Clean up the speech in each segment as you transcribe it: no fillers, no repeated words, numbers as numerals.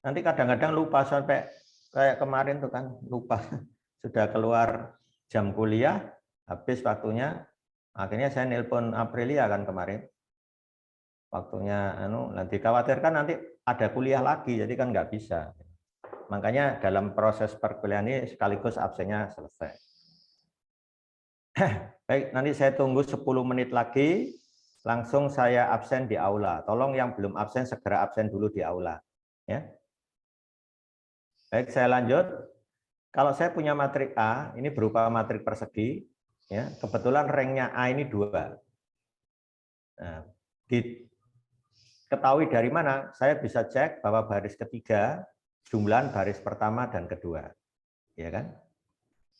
Nanti kadang-kadang lupa sampai kayak kemarin tuh kan lupa sudah keluar jam kuliah, habis waktunya, akhirnya saya nelpon Aprilia kan kemarin. Waktunya nanti khawatirkan nanti ada kuliah lagi, jadi kan nggak bisa. Makanya dalam proses perkuliahan ini sekaligus absennya selesai. Baik, nanti saya tunggu 10 menit lagi, langsung saya absen di aula. Tolong yang belum absen segera absen dulu di aula. Ya. Baik, saya lanjut. Kalau saya punya matrik A, ini berupa matrik persegi, ya, kebetulan ranknya A ini 2. Nah, diketahui dari mana? Saya bisa cek bahwa baris ketiga jumlahan baris pertama dan kedua, ya kan?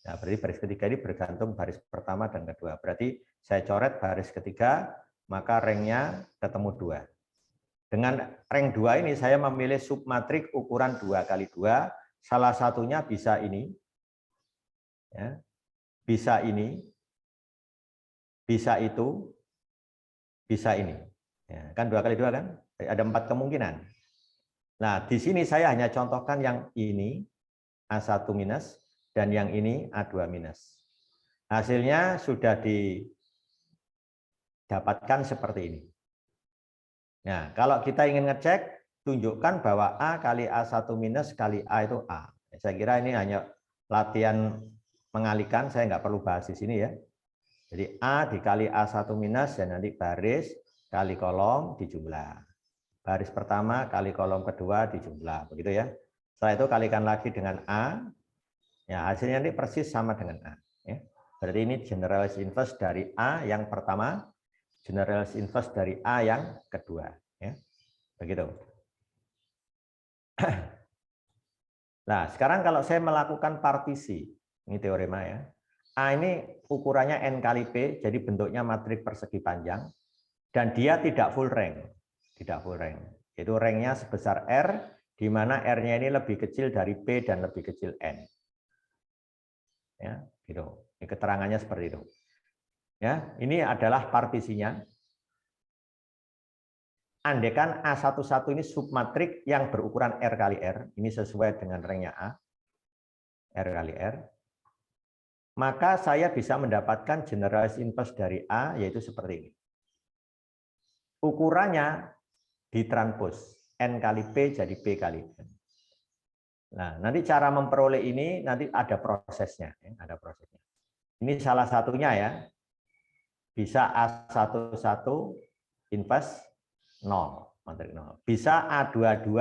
Nah, berarti baris ketiga ini bergantung baris pertama dan kedua. Berarti saya coret baris ketiga, maka ranknya ketemu 2. Dengan rank 2 ini saya memilih submatrik ukuran 2 kali 2. Salah satunya bisa ini, ya, bisa ini, bisa itu, bisa ini. Ya, kan 2 kali 2 kan? Ada 4 kemungkinan. Nah, di sini saya hanya contohkan yang ini, A1 minus, dan yang ini A2 minus. Hasilnya sudah didapatkan seperti ini. Nah, kalau kita ingin ngecek, tunjukkan bahwa A kali A1 minus kali A itu A. Saya kira ini hanya latihan mengalihkan, saya nggak perlu bahas di sini ya. Jadi A dikali A1 minus, dan nanti baris kali kolom dijumlah. Baris pertama kali kolom kedua dijumlah, begitu ya. Setelah itu kalikan lagi dengan A, ya hasilnya nanti persis sama dengan A. Ya. Berarti ini generalis inverse dari A yang pertama, generalis inverse dari A yang kedua. Ya. Begitu. Nah, sekarang kalau saya melakukan partisi, ini teorema ya. A ini ukurannya N kali P, jadi bentuknya matrik persegi panjang, dan dia tidak full rank. Tidak full rank. Itu ranknya sebesar R, di mana R-nya ini lebih kecil dari P dan lebih kecil N. Ya, gitu. Ini keterangannya seperti itu. Ya, ini adalah partisinya. Andaikan A11 ini submatrik yang berukuran R kali R, ini sesuai dengan ranknya A, R kali R, maka saya bisa mendapatkan generalis inverse dari A, yaitu seperti ini. Ukurannya ditranspos, N kali P jadi P kali N. Nah, nanti cara memperoleh ini nanti ada prosesnya. Ada prosesnya. Ini salah satunya ya, bisa A11 inverse 0, matrik 0. Bisa A22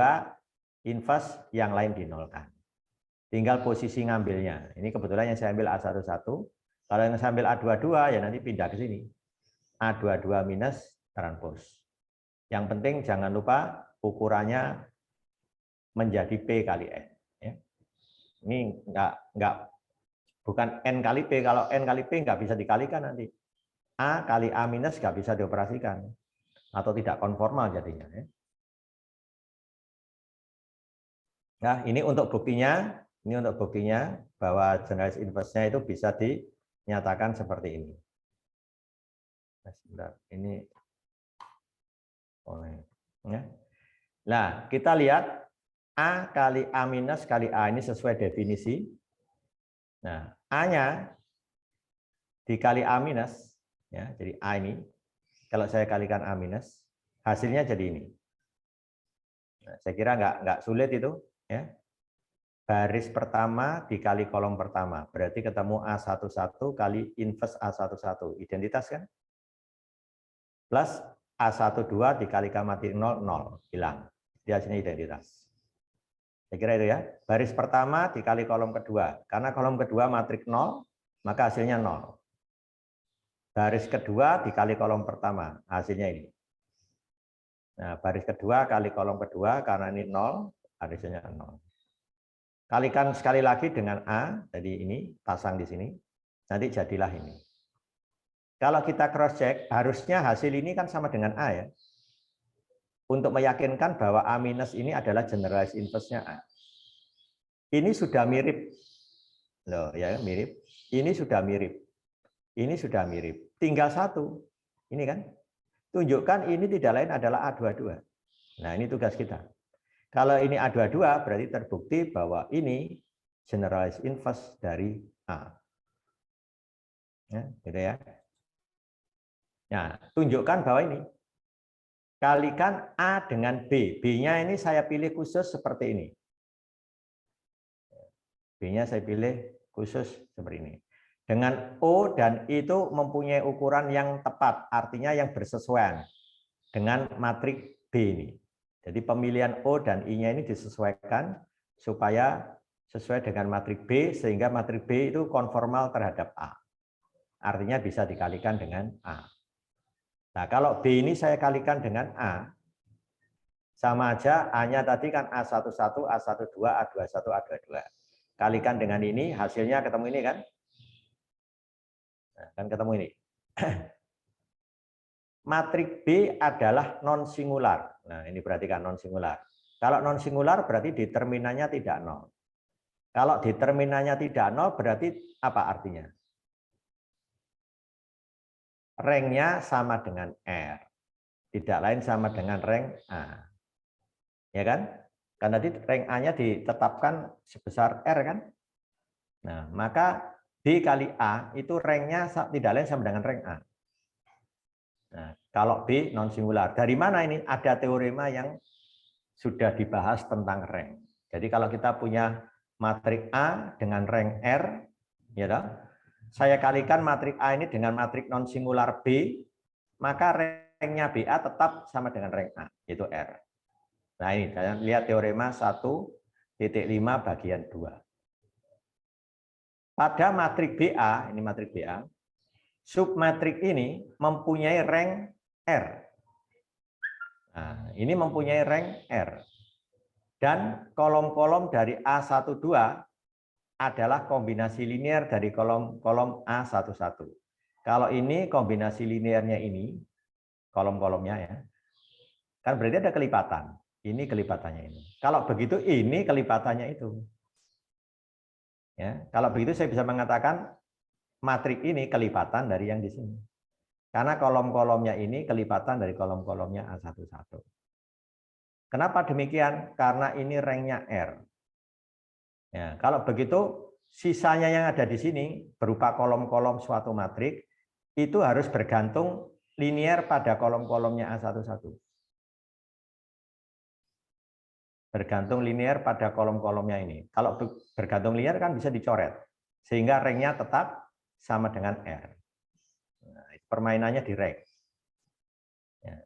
inverse yang lain dinolkan. Tinggal posisi ngambilnya. Ini kebetulan yang saya ambil A11. Kalau yang saya ambil A22 ya nanti pindah ke sini. A22 minus transpos. Yang penting jangan lupa ukurannya menjadi P kali N. Ya. Ini bukan N kali P. Kalau N kali P nggak bisa dikalikan nanti. A kali A minus nggak bisa dioperasikan. Atau tidak konformal jadinya. Ya. Nah, ini untuk buktinya. Ini untuk buktinya bahwa generalis inverse-nya itu bisa dinyatakan seperti ini. Nah, sebentar, ini ya. Nah, kita lihat A kali A minus kali A ini sesuai definisi. Nah, A-nya dikali A minus, ya, jadi A ini, kalau saya kalikan A minus, hasilnya jadi ini. Nah, saya kira nggak sulit itu, ya. Baris pertama dikali kolom pertama, berarti ketemu A11 kali inverse A11, identitas kan? Plus A12 dikalikan matrik 0, 0, hilang. Dia hasilnya identitas. Saya kira itu ya. Baris pertama dikali kolom kedua. Karena kolom kedua matrik 0, maka hasilnya 0. Baris kedua dikali kolom pertama, hasilnya ini. Nah, baris kedua kali kolom kedua, karena ini 0, hasilnya 0. Kalikan sekali lagi dengan A, jadi ini pasang di sini, nanti jadilah ini. Kalau kita cross check, harusnya hasil ini kan sama dengan A ya. Untuk meyakinkan bahwa A minus ini adalah generalis inverse-nya A. Ini sudah mirip. Loh, ya mirip. Ini sudah mirip. Ini sudah mirip. Tinggal satu. Ini kan. Tunjukkan ini tidak lain adalah A22. Nah, ini tugas kita. Kalau ini A22 berarti terbukti bahwa ini generalized inverse dari A. Ya, gitu ya. Nah, tunjukkan bahwa ini kalikan A dengan B. B-nya ini saya pilih khusus seperti ini. B-nya saya pilih khusus seperti ini. Dengan O dan I itu mempunyai ukuran yang tepat, artinya yang bersesuaian dengan matriks B ini. Jadi pemilihan O dan I-nya ini disesuaikan supaya sesuai dengan matriks B, sehingga matriks B itu konformal terhadap A. Artinya bisa dikalikan dengan A. Nah, kalau B ini saya kalikan dengan A, sama aja A-nya tadi kan A11, A12, A21, A22. Kalikan dengan ini, hasilnya ketemu ini kan? Nah, kan ketemu ini. Matriks B adalah non-singular. Nah, ini perhatikan non-singular. Kalau non-singular berarti determinannya tidak nol. Kalau determinannya tidak nol berarti apa artinya? Rank-nya sama dengan R. Tidak lain sama dengan rank A. Ya kan? Karena tadi rank A-nya ditetapkan sebesar R kan? Nah, maka B kali A itu rank-nya tidak lain sama dengan rank A. Nah, kalau B non singular. Dari mana ini? Ada teorema yang sudah dibahas tentang rank. Jadi kalau kita punya matriks A dengan rank R, ya toh, saya kalikan matriks A ini dengan matriks non singular B, maka rank-nya BA tetap sama dengan rank A, yaitu R. Nah, ini kalian lihat teorema 1.5 bagian 2. Pada matriks BA, ini matriks BA, submatriks ini mempunyai rank R. Nah, ini mempunyai rank R. Dan kolom-kolom dari A12 adalah kombinasi linear dari kolom-kolom A11. Kalau ini kombinasi linearnya ini, kolom-kolomnya ya, kan berarti ada kelipatan. Ini kelipatannya ini. Kalau begitu ini kelipatannya itu. Ya, kalau begitu saya bisa mengatakan matriks ini kelipatan dari yang di sini. Karena kolom-kolomnya ini kelipatan dari kolom-kolomnya A11. Kenapa demikian? Karena ini rank-nya R. Ya, kalau begitu sisanya yang ada di sini berupa kolom-kolom suatu matriks itu harus bergantung linear pada kolom-kolomnya A11. Bergantung linear pada kolom-kolomnya ini. Kalau bergantung linear kan bisa dicoret. Sehingga rank-nya tetap sama dengan R. Nah, permainannya di rank. Ya.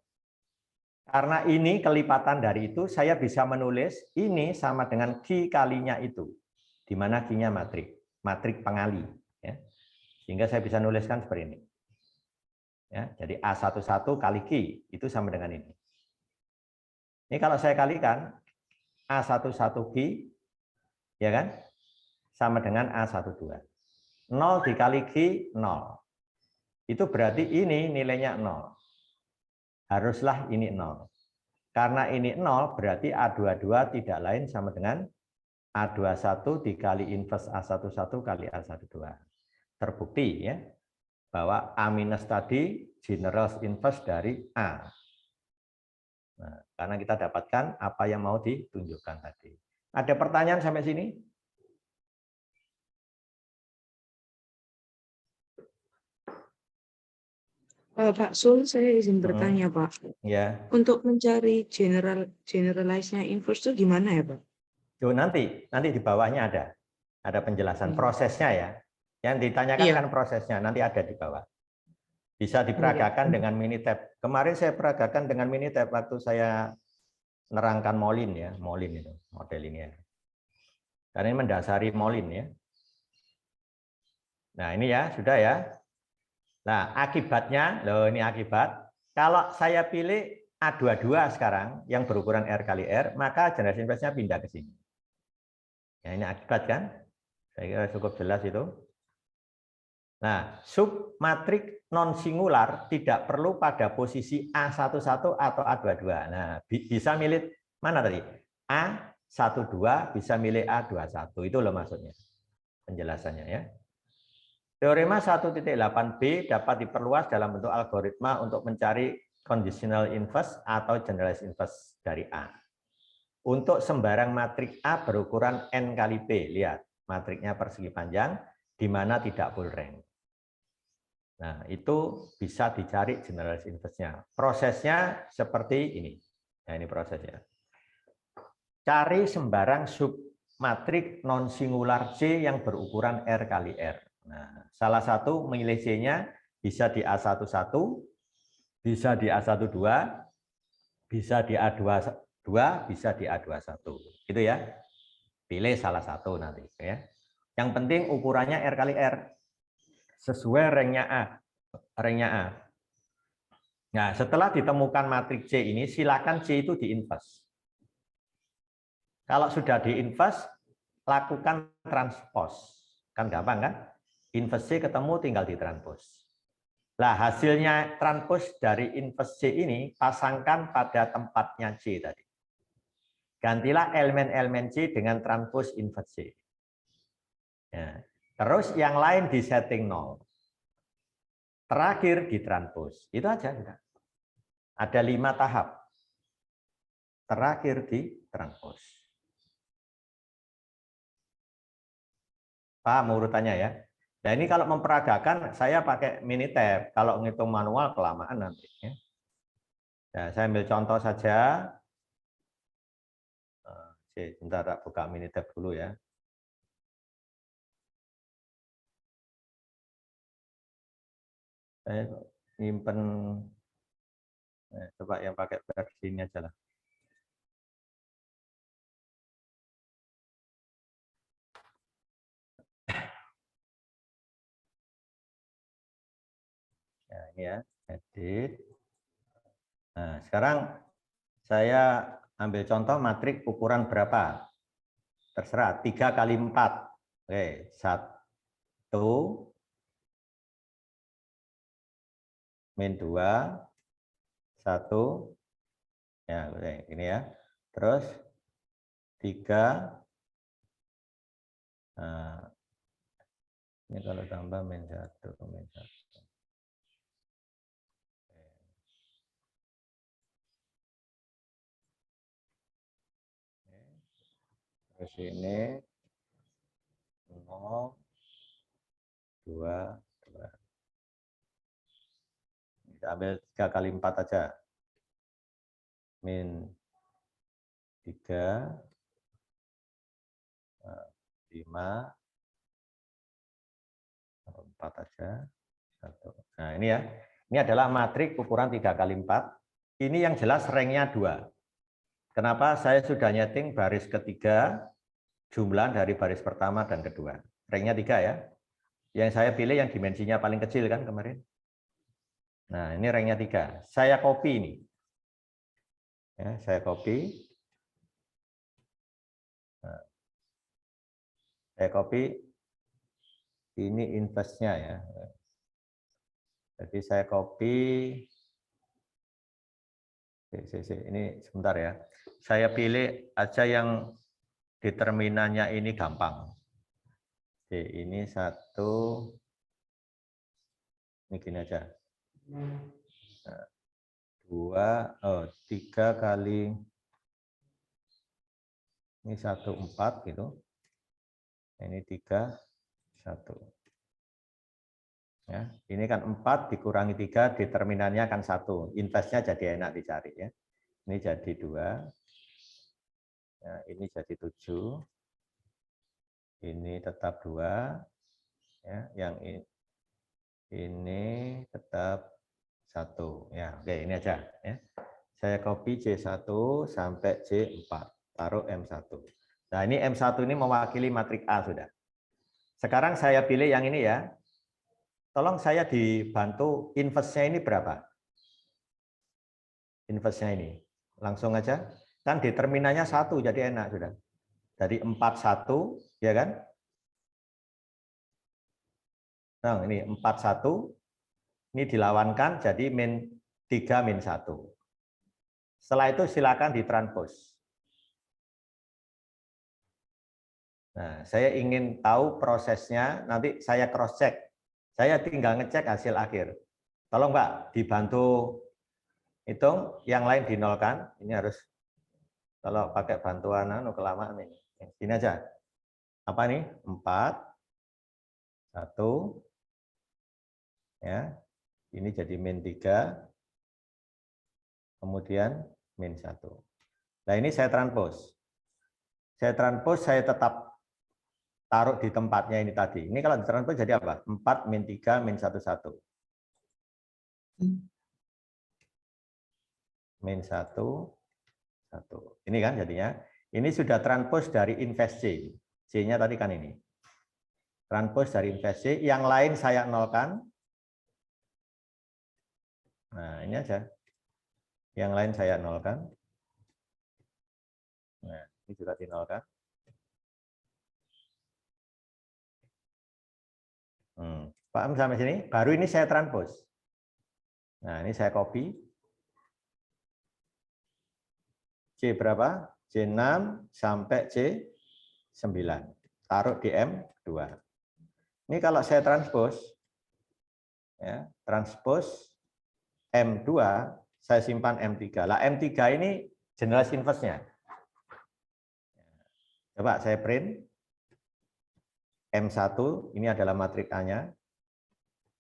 Karena ini kelipatan dari itu, saya bisa menulis ini sama dengan Q kalinya itu. Di mana Q-nya matriks pengali. Ya. Sehingga saya bisa nuliskan seperti ini. Ya, jadi A11 kali Q, itu sama dengan ini. Ini kalau saya kalikan, A11 Q, ya kan? Sama dengan A12. 0 dikali Q, 0. Itu berarti ini nilainya 0. Haruslah ini 0. Karena ini 0, berarti A22 tidak lain sama dengan A21 dikali inverse A11 kali A12. Terbukti ya, bahwa A minus tadi general inverse dari A. Nah, karena kita dapatkan apa yang mau ditunjukkan tadi. Ada pertanyaan sampai sini? Pak Sul, saya izin bertanya, Pak. Ya. Untuk mencari generalize-nya inverse itu gimana ya, Pak? Nanti di bawahnya ada penjelasan prosesnya ya. Yang ditanyakan kan prosesnya, nanti ada di bawah. Bisa diperagakan dengan Minitab. Kemarin saya peragakan dengan Minitab waktu saya nerangkan Moline ya, Moline itu model ini ya. Karena ini mendasari Moline ya. Nah ini ya sudah ya. Nah akibatnya, loh ini akibat. Kalau saya pilih A22 sekarang yang berukuran R kali R, maka generasi inverse-nya pindah ke sini. Ya ini akibat kan? Saya kira cukup jelas itu. Nah, submatriks non singular tidak perlu pada posisi A11 atau A22. Nah, bisa milih mana tadi? A12 bisa milih A21. Itu loh maksudnya. Penjelasannya ya. Teorema 1.8b dapat diperluas dalam bentuk algoritma untuk mencari conditional inverse atau generalized inverse dari A. untuk sembarang matrik A berukuran N kali P. Lihat, matriknya persegi panjang, di mana tidak full rank. Nah, itu bisa dicari generalized inverse-nya. Prosesnya seperti ini. Nah, ini prosesnya. Cari sembarang submatrik non-singular C yang berukuran R kali R. Nah, salah satu memilih C-nya bisa di A11, bisa di A12, bisa di A22, bisa di A21. Gitu ya. Pilih salah satu nanti ya. Yang penting ukurannya R kali R. Sesuai ranknya A. Ranknya A. Nah, setelah ditemukan matrik C ini, silakan C itu diinverse. Kalau sudah diinverse, lakukan transpose. Kan gampang kan? Inverse C ketemu tinggal ditranspose. Nah, hasilnya transpose dari inverse C ini pasangkan pada tempatnya C tadi. Gantilah elemen-elemen C dengan transpose inverse C. Ya. Terus yang lain di setting 0. Terakhir ditranspose. Itu aja. Ada 5 tahap. Terakhir ditranspose. Paham urutannya ya? Nah ini kalau memperagakan saya pakai Minitab. Kalau ngitung manual kelamaan nanti. Ya. Nah, saya ambil contoh saja. Bentar, tak buka Minitab dulu ya. Saya nyimpen, coba yang pakai versi ini aja lah. Nah, ini ya, edit. Nah, sekarang saya ambil contoh matrik ukuran berapa? Terserah, 3 kali 4. Oke, 1, min 2, 1, ya, ini ya. Terus 3, nah, ini kalau tambah min 1, min 1. Terus ini 0, 2, 2. Kita ambil 3 kali 4 aja. Min 3, 5, 4 aja. 1. Nah ini ya. Ini adalah matrik ukuran 3 kali 4. Ini yang jelas ranknya 2. Kenapa? Saya sudah nyeting baris ketiga, jumlah dari baris pertama dan kedua. Ranknya 3 ya. Yang saya pilih yang dimensinya paling kecil kan kemarin. Nah ini ranknya 3. Saya copy ini. Ya, saya copy. Nah, saya copy. Ini inverse-nya ya. Jadi saya copy. Ini sebentar ya. Saya pilih aja yang determinannya ini gampang. Oke, ini 1. Ini gini aja. 3 kali ini 1, 4 gitu. Ini 3, 1. Ya, ini kan 4 dikurangi 3, determinannya kan 1. Inverse-nya jadi enak dicari ya. Ini jadi 2. Ya, ini jadi 7. Ini tetap 2. Ya, yang ini tetap 1. Ya, oke, ini aja ya. Saya copy C1 sampai C4, taruh M1. Nah, ini M1 ini mewakili matrik A sudah. Sekarang saya pilih yang ini ya. Tolong saya dibantu inverse-nya ini berapa? Inverse-nya ini. Langsung aja. Kan determinannya 1, jadi enak sudah. Dari 4, 1, ya kan? Nah, ini 4, 1. Ini dilawankan jadi min 3, min 1. Setelah itu silakan ditranspose. Nah, saya ingin tahu prosesnya, nanti saya cross check. Saya tinggal ngecek hasil akhir. Tolong Pak, dibantu hitung, yang lain dinolkan. Ini harus Kalau pakai bantuan kelamaan ini. Ini aja. Apa nih? 4, 1, ya. Ini jadi min 3, kemudian min 1. Nah ini saya transpose. Saya tetap taruh di tempatnya ini tadi. Ini kalau ditranspose jadi apa? 4 min 3 min 1, 1. Min 1, 1. Ini kan jadinya. Ini sudah transpose dari invest C. C-nya tadi kan ini. Transpose dari invest C. Yang lain saya nolkan. Nah ini aja. Yang lain saya nolkan. Nah ini juga dinolkan. Paham sampai sini? Baru ini saya transpose. Nah ini saya copy. C berapa? C6 sampai C9. Taruh di M2. Ini kalau saya transpose, ya, transpose M2, saya simpan M3. Lah M3 ini generalized inverse-nya. Coba saya print. M1 ini adalah matriks A-nya.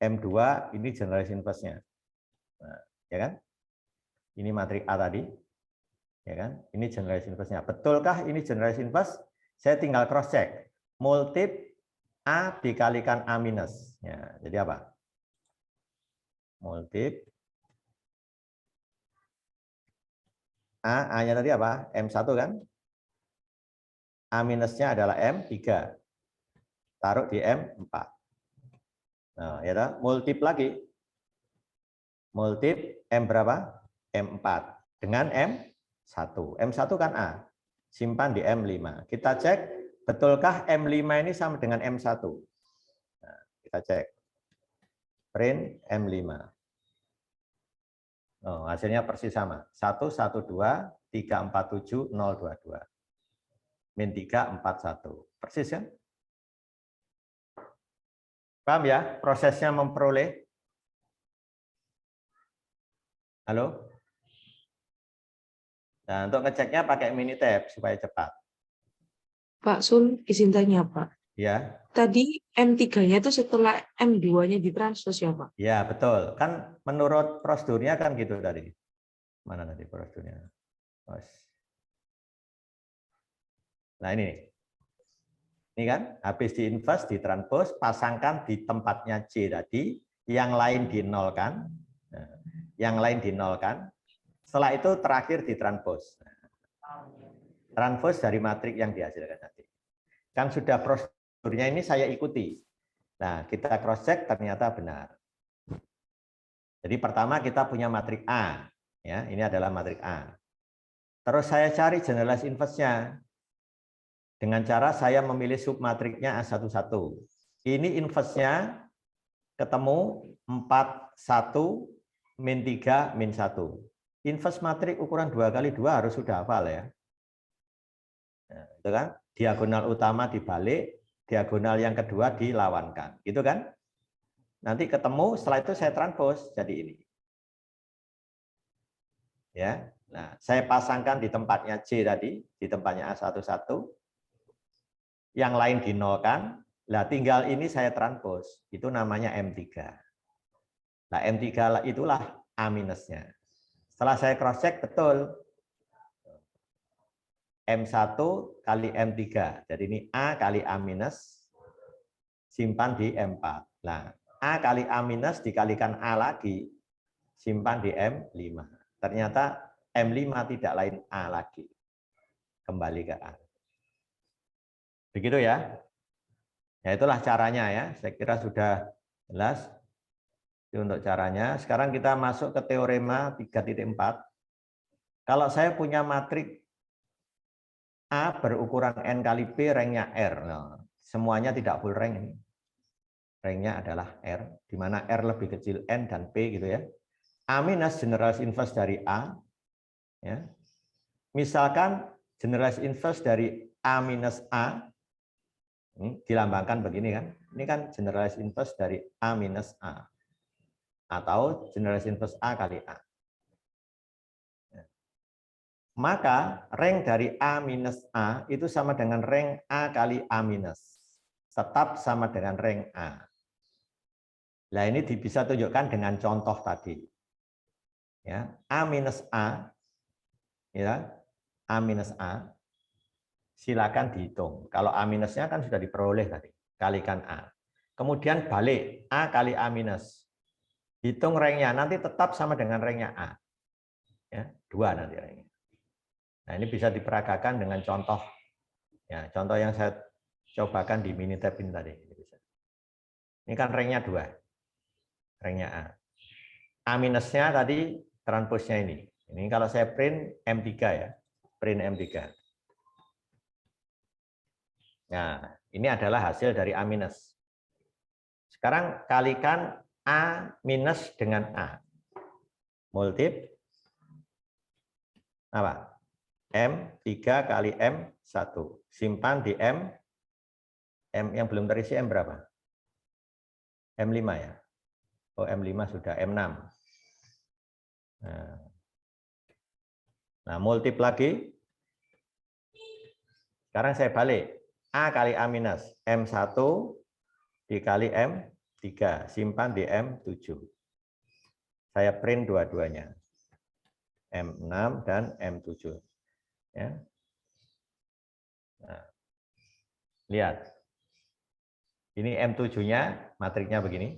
M2 ini generalized inverse-nya. Nah, ya kan? Ini matriks A tadi. Ya kan? Ini generalized inverse-nya. Betulkah ini generalized inverse? Saya tinggal cross check. Multip A dikalikan A minus. Ya, jadi apa? Multip A-nya tadi apa? M1 kan? A minusnya adalah M3. Taruh di M4. Nah, ya toh? Multip lagi. Multip M berapa? M4 dengan M1. M1 kan A. Simpan di M5. Kita cek, betulkah M5 ini sama dengan M1? Nah, kita cek. Print M5. Oh, hasilnya persis sama. 1, 1, 2, 3, 4, 7, 0, 2, 2. Min 3, 4, 1. Persis kan? Paham ya prosesnya memperoleh? Halo? Nah, untuk ngeceknya pakai Minitab supaya cepat. Pak Sul, izin tanya Pak. Ya. Tadi M3-nya itu setelah M2-nya ditranspose ya Pak? Ya, betul. Kan menurut prosedurnya kan gitu tadi. Mana tadi prosedurnya? Nah, ini. Ini kan habis diinvest, ditranspose, pasangkan di tempatnya C tadi, yang lain dinolkan. Nah, yang lain dinolkan. Setelah itu terakhir ditranspose. Transpose dari matrik yang dihasilkan tadi. Kan sudah prosedurnya ini saya ikuti. Nah, kita cross check ternyata benar. Jadi pertama kita punya matrik A, ya, ini adalah matrik A. Terus saya cari generalized inverse-nya dengan cara saya memilih submatriknya A11. Ini inverse-nya ketemu 4, 1, min 3, min 1. Inverse matrik ukuran 2 kali 2 harus sudah hafal ya. Nah, itu kan diagonal utama dibalik, diagonal yang kedua dilawankan, gitu kan? Nanti ketemu, setelah itu saya transpose jadi ini. Ya. Nah, saya pasangkan di tempatnya C tadi, di tempatnya A11. Yang lain dinolkan. Lah tinggal ini saya transpose. Itu namanya M3. Nah, M3 itulah A minusnya. Setelah saya cross check betul. M1 kali M3. Jadi ini A kali A minus simpan di M4. Nah, A kali A minus dikalikan A lagi simpan di M5. Ternyata M5 tidak lain A lagi. Kembali ke A. Begitu ya. Ya itulah caranya ya. Saya kira sudah jelas. Itu untuk caranya. Sekarang kita masuk ke teorema 3.4. Kalau saya punya matrik A berukuran N kali P, ranknya R. Nah, semuanya tidak full rank ini. Ranknya adalah R, di mana R lebih kecil N dan P gitu ya. A minus generalized inverse dari A. Ya. Misalkan generalized inverse dari A minus A, ini dilambangkan begini kan. Ini kan generalized inverse dari A minus A. Atau generalized inverse A kali A. maka rank dari A minus A itu sama dengan rank A kali A minus. Tetap sama dengan rank A. Nah, ini bisa tunjukkan dengan contoh tadi. Ya, A minus A, ya, A minus A, silakan dihitung. Kalau A minusnya kan sudah diperoleh tadi, kalikan A. Kemudian balik, A kali A minus. Hitung ranknya, nanti tetap sama dengan ranknya A. Ya, 2 nanti ranknya. Nah, ini bisa diperagakan dengan contoh. Ya, contoh yang saya cobakan di Minitab ini tadi. Ini kan ranknya 2. Ranknya A. A minusnya tadi transposnya ini. Ini kalau saya print M3 ya. Print M3. Nah, ini adalah hasil dari A minus. Sekarang kalikan A minus dengan A. Multip apa? M3 kali M1. Simpan di M. M yang belum terisi M berapa? M5 ya? Oh, M5 sudah. M6. Nah, multip lagi. Sekarang saya balik. A kali A minus. M1 dikali M3. Simpan di M7. Saya print dua-duanya. M6 dan M7. Ya. Nah, lihat. Ini M7-nya, matriknya begini.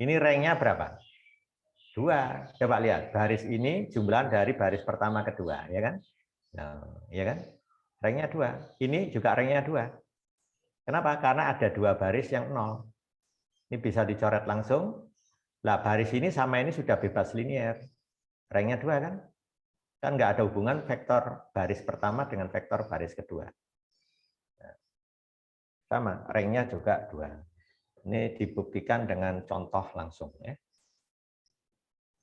Ini ranknya berapa? 2. Coba lihat. Baris ini jumlah dari baris pertama kedua. Ya kan? Nah, ya kan? Ranknya 2. Ini juga ranknya 2. Kenapa? Karena ada 2 baris yang 0. Ini bisa dicoret langsung. Lah, baris ini sama ini sudah bebas linier. Ranknya 2 kan? Kan nggak ada hubungan vektor baris pertama dengan vektor baris kedua. Sama, ranknya juga 2. Ini dibuktikan dengan contoh langsung. Ya.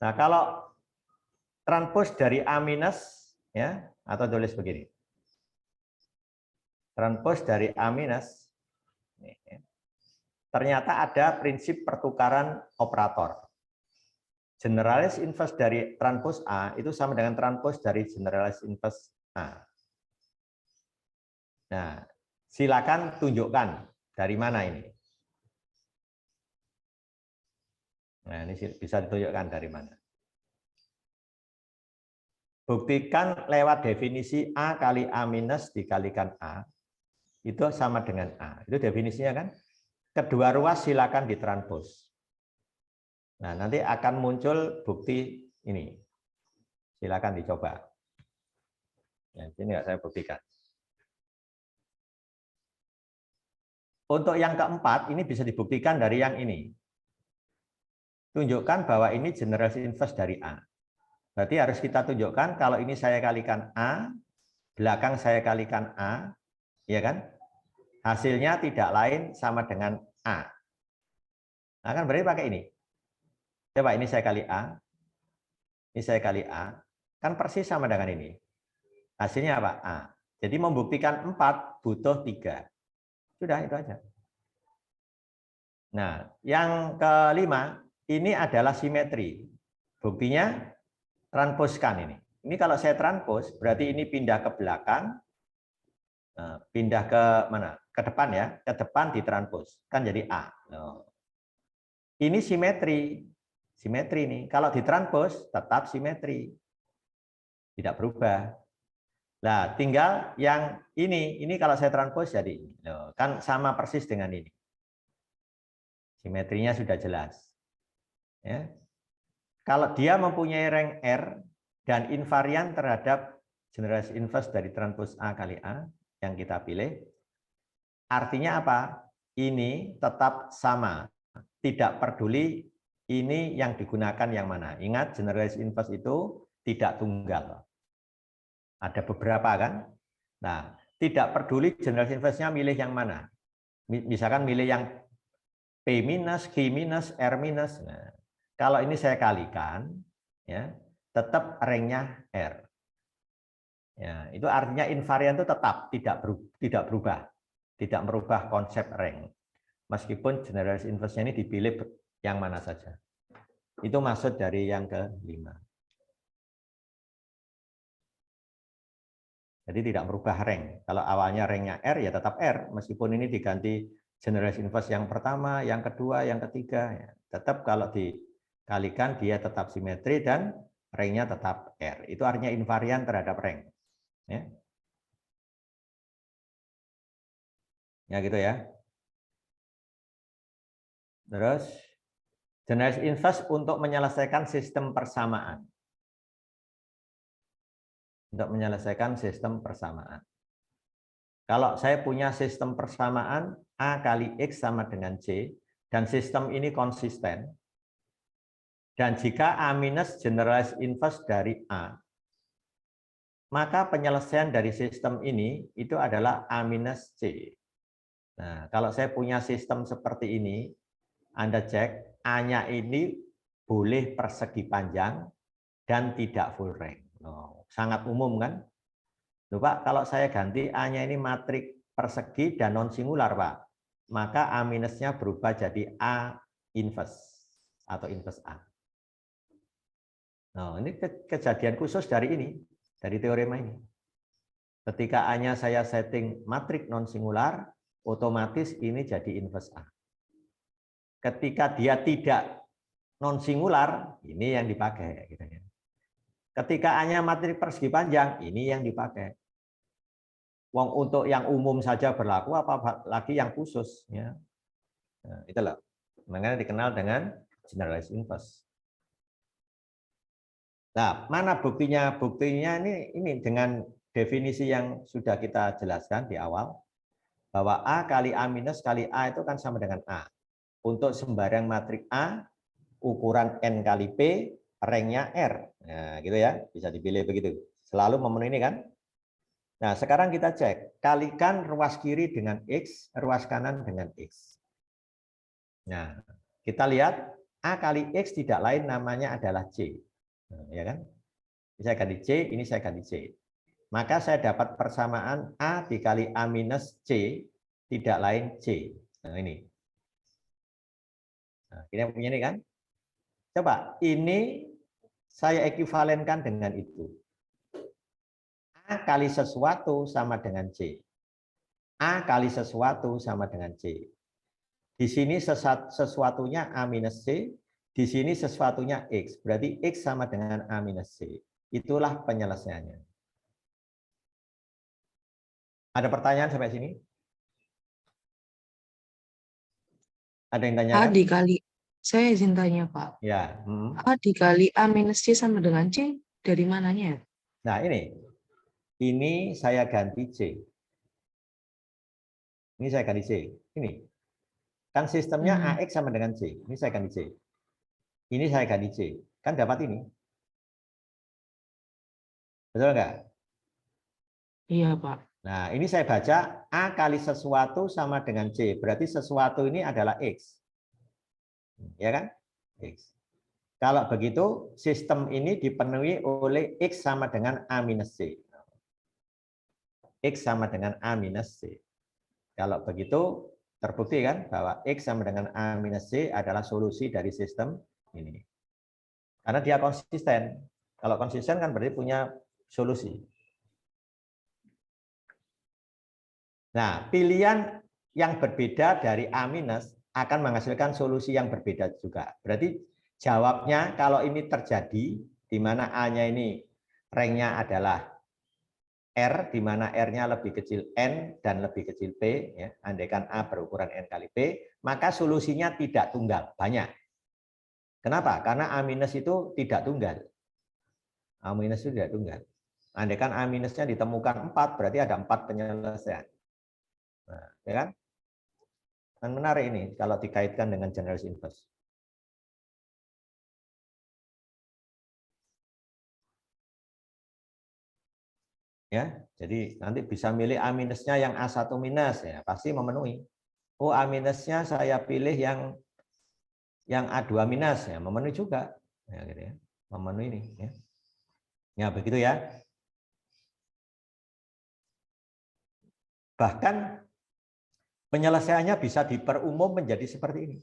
Nah, kalau transpos dari A minus, ya, atau tulis begini. Transpos dari A minus, ternyata ada prinsip pertukaran operator. Generalis inverse dari transpos A itu sama dengan transpos dari generalis inverse A. Nah, silakan tunjukkan dari mana ini. Nah, ini bisa ditunjukkan dari mana. Buktikan lewat definisi A kali A minus dikalikan A. Itu sama dengan A. Itu definisinya kan. Kedua ruas silakan ditranspos. Nah, nanti akan muncul bukti ini. Silakan dicoba. Nah, ini nggak saya buktikan. Untuk yang keempat, ini bisa dibuktikan dari yang ini. Tunjukkan bahwa ini generalis inverse dari A. Berarti harus kita tunjukkan kalau ini saya kalikan A, belakang saya kalikan A, ya kan? Hasilnya tidak lain sama dengan A. Nah, kan berarti pakai ini. Coba ini saya kali A, ini saya kali A, kan persis sama dengan ini. Hasilnya apa? A. Jadi membuktikan 4 butuh 3. Sudah, itu aja. Nah, yang kelima, ini adalah simetri. Buktinya, transposkan ini. Ini kalau saya transpos, berarti ini pindah ke belakang, pindah ke mana? Ke depan ya, ke depan ditranspos. Kan jadi A. Ini simetri. Simetri ini. Kalau ditranspos, tetap simetri. Tidak berubah. Nah, tinggal yang ini kalau saya transpos jadi ini. Kan sama persis dengan ini. Simetrinya sudah jelas. Ya. Kalau dia mempunyai rank R dan invarian terhadap generalis inverse dari transpos A kali A yang kita pilih, artinya apa? Ini tetap sama. Tidak peduli ini yang digunakan yang mana. Ingat, generalis inverse itu tidak tunggal. Ada beberapa kan? Nah, tidak peduli generalis inverse-nya milih yang mana. Misalkan milih yang P minus, Q minus, R minus. Nah, kalau ini saya kalikan, ya, tetap rank-nya R. Ya, itu artinya invarian itu tetap tidak berubah, tidak merubah konsep rank. Meskipun generalis inverse-nya ini dipilih yang mana saja. Itu maksud dari yang kelima. Jadi tidak merubah rank. Kalau awalnya ranknya R, ya tetap R. Meskipun ini diganti generalized inverse yang pertama, yang kedua, yang ketiga. Ya. Tetap kalau dikalikan, dia tetap simetri dan ranknya tetap R. Itu artinya invarian terhadap rank. Ya, ya gitu ya. Terus, generalized inverse untuk menyelesaikan sistem persamaan. Untuk menyelesaikan sistem persamaan. Kalau saya punya sistem persamaan A kali X sama dengan C, dan sistem ini konsisten, dan jika A minus generalized inverse dari A, maka penyelesaian dari sistem ini itu adalah A minus C. Nah, kalau saya punya sistem seperti ini, Anda cek, A-nya ini boleh persegi panjang dan tidak full rank. Oh, sangat umum kan? Loh, Pak, kalau saya ganti A-nya ini matriks persegi dan non singular, Pak, maka A minusnya berubah jadi A inverse atau inverse A. Nah, ini kejadian khusus dari ini, dari teorema ini. Ketika A-nya saya setting matriks non singular, otomatis ini jadi inverse A. Ketika dia tidak non singular, ini yang dipakai. Ketika A-nya matriks persegi panjang, ini yang dipakai. Wong untuk yang umum saja berlaku, apalagi yang khusus, ya. Nah, itulah. Makanya dikenal dengan generalized inverse. Nah, mana buktinya? Buktinya ini dengan definisi yang sudah kita jelaskan di awal, bahwa A kali A minus kali A itu kan sama dengan A. Untuk sembarang matriks A, ukuran N kali P, ranknya R. Nah, gitu ya, bisa dipilih begitu. Selalu memenuhi ini kan? Nah, sekarang kita cek, kalikan ruas kiri dengan X, ruas kanan dengan X. Nah, kita lihat A kali X tidak lain namanya adalah C. Nah, ya kan? Ini saya ganti C, ini saya ganti C. Maka saya dapat persamaan A dikali A minus C, tidak lain C. Nah, ini. Nah, ini yang punya ini kan? Coba, ini saya ekuivalenkan dengan itu. A kali sesuatu sama dengan C. A kali sesuatu sama dengan C. Di sini sesuatunya A minus C, di sini sesuatunya X. Berarti X sama dengan A minus C. Itulah penyelesaiannya. Ada pertanyaan sampai sini? Ada yang A tanyakan? dikali, saya izin tanya Pak. Ya. A dikali A minus C sama dengan C, dari mananya? Nah, ini saya ganti C. Ini saya ganti C. Ini. Kan sistemnya AX sama dengan C. Ini saya ganti C. Ini saya ganti C. Kan dapat ini. Betul nggak? Iya, Pak. Nah, ini saya baca A kali sesuatu sama dengan C. Berarti sesuatu ini adalah X. Ya kan? X. Kalau begitu, sistem ini dipenuhi oleh X sama dengan A minus C. X sama dengan A minus C. Kalau begitu, terbukti kan bahwa X sama dengan A minus C adalah solusi dari sistem ini. Karena dia konsisten. Kalau konsisten kan berarti punya solusi. Nah, pilihan yang berbeda dari A minus akan menghasilkan solusi yang berbeda juga. Berarti jawabnya kalau ini terjadi, di mana A-nya ini ranknya adalah R, di mana R-nya lebih kecil N dan lebih kecil P, ya, andaikan A berukuran N kali P, maka solusinya tidak tunggal, banyak. Kenapa? Karena A minus itu tidak tunggal. A minus itu tidak tunggal. Andaikan A minusnya ditemukan 4, berarti ada 4 penyelesaian. Nah, ya kan? Dan menarik ini kalau dikaitkan dengan generalized inverse. Ya, jadi nanti bisa milih A minusnya yang A1 minus, ya pasti memenuhi. Oh, A minusnya saya pilih yang A2 minus, ya memenuhi juga. Ya, gitu ya. Memenuhi ini. Ya. Ya, begitu ya. Bahkan penyelesaiannya bisa diperumum menjadi seperti ini.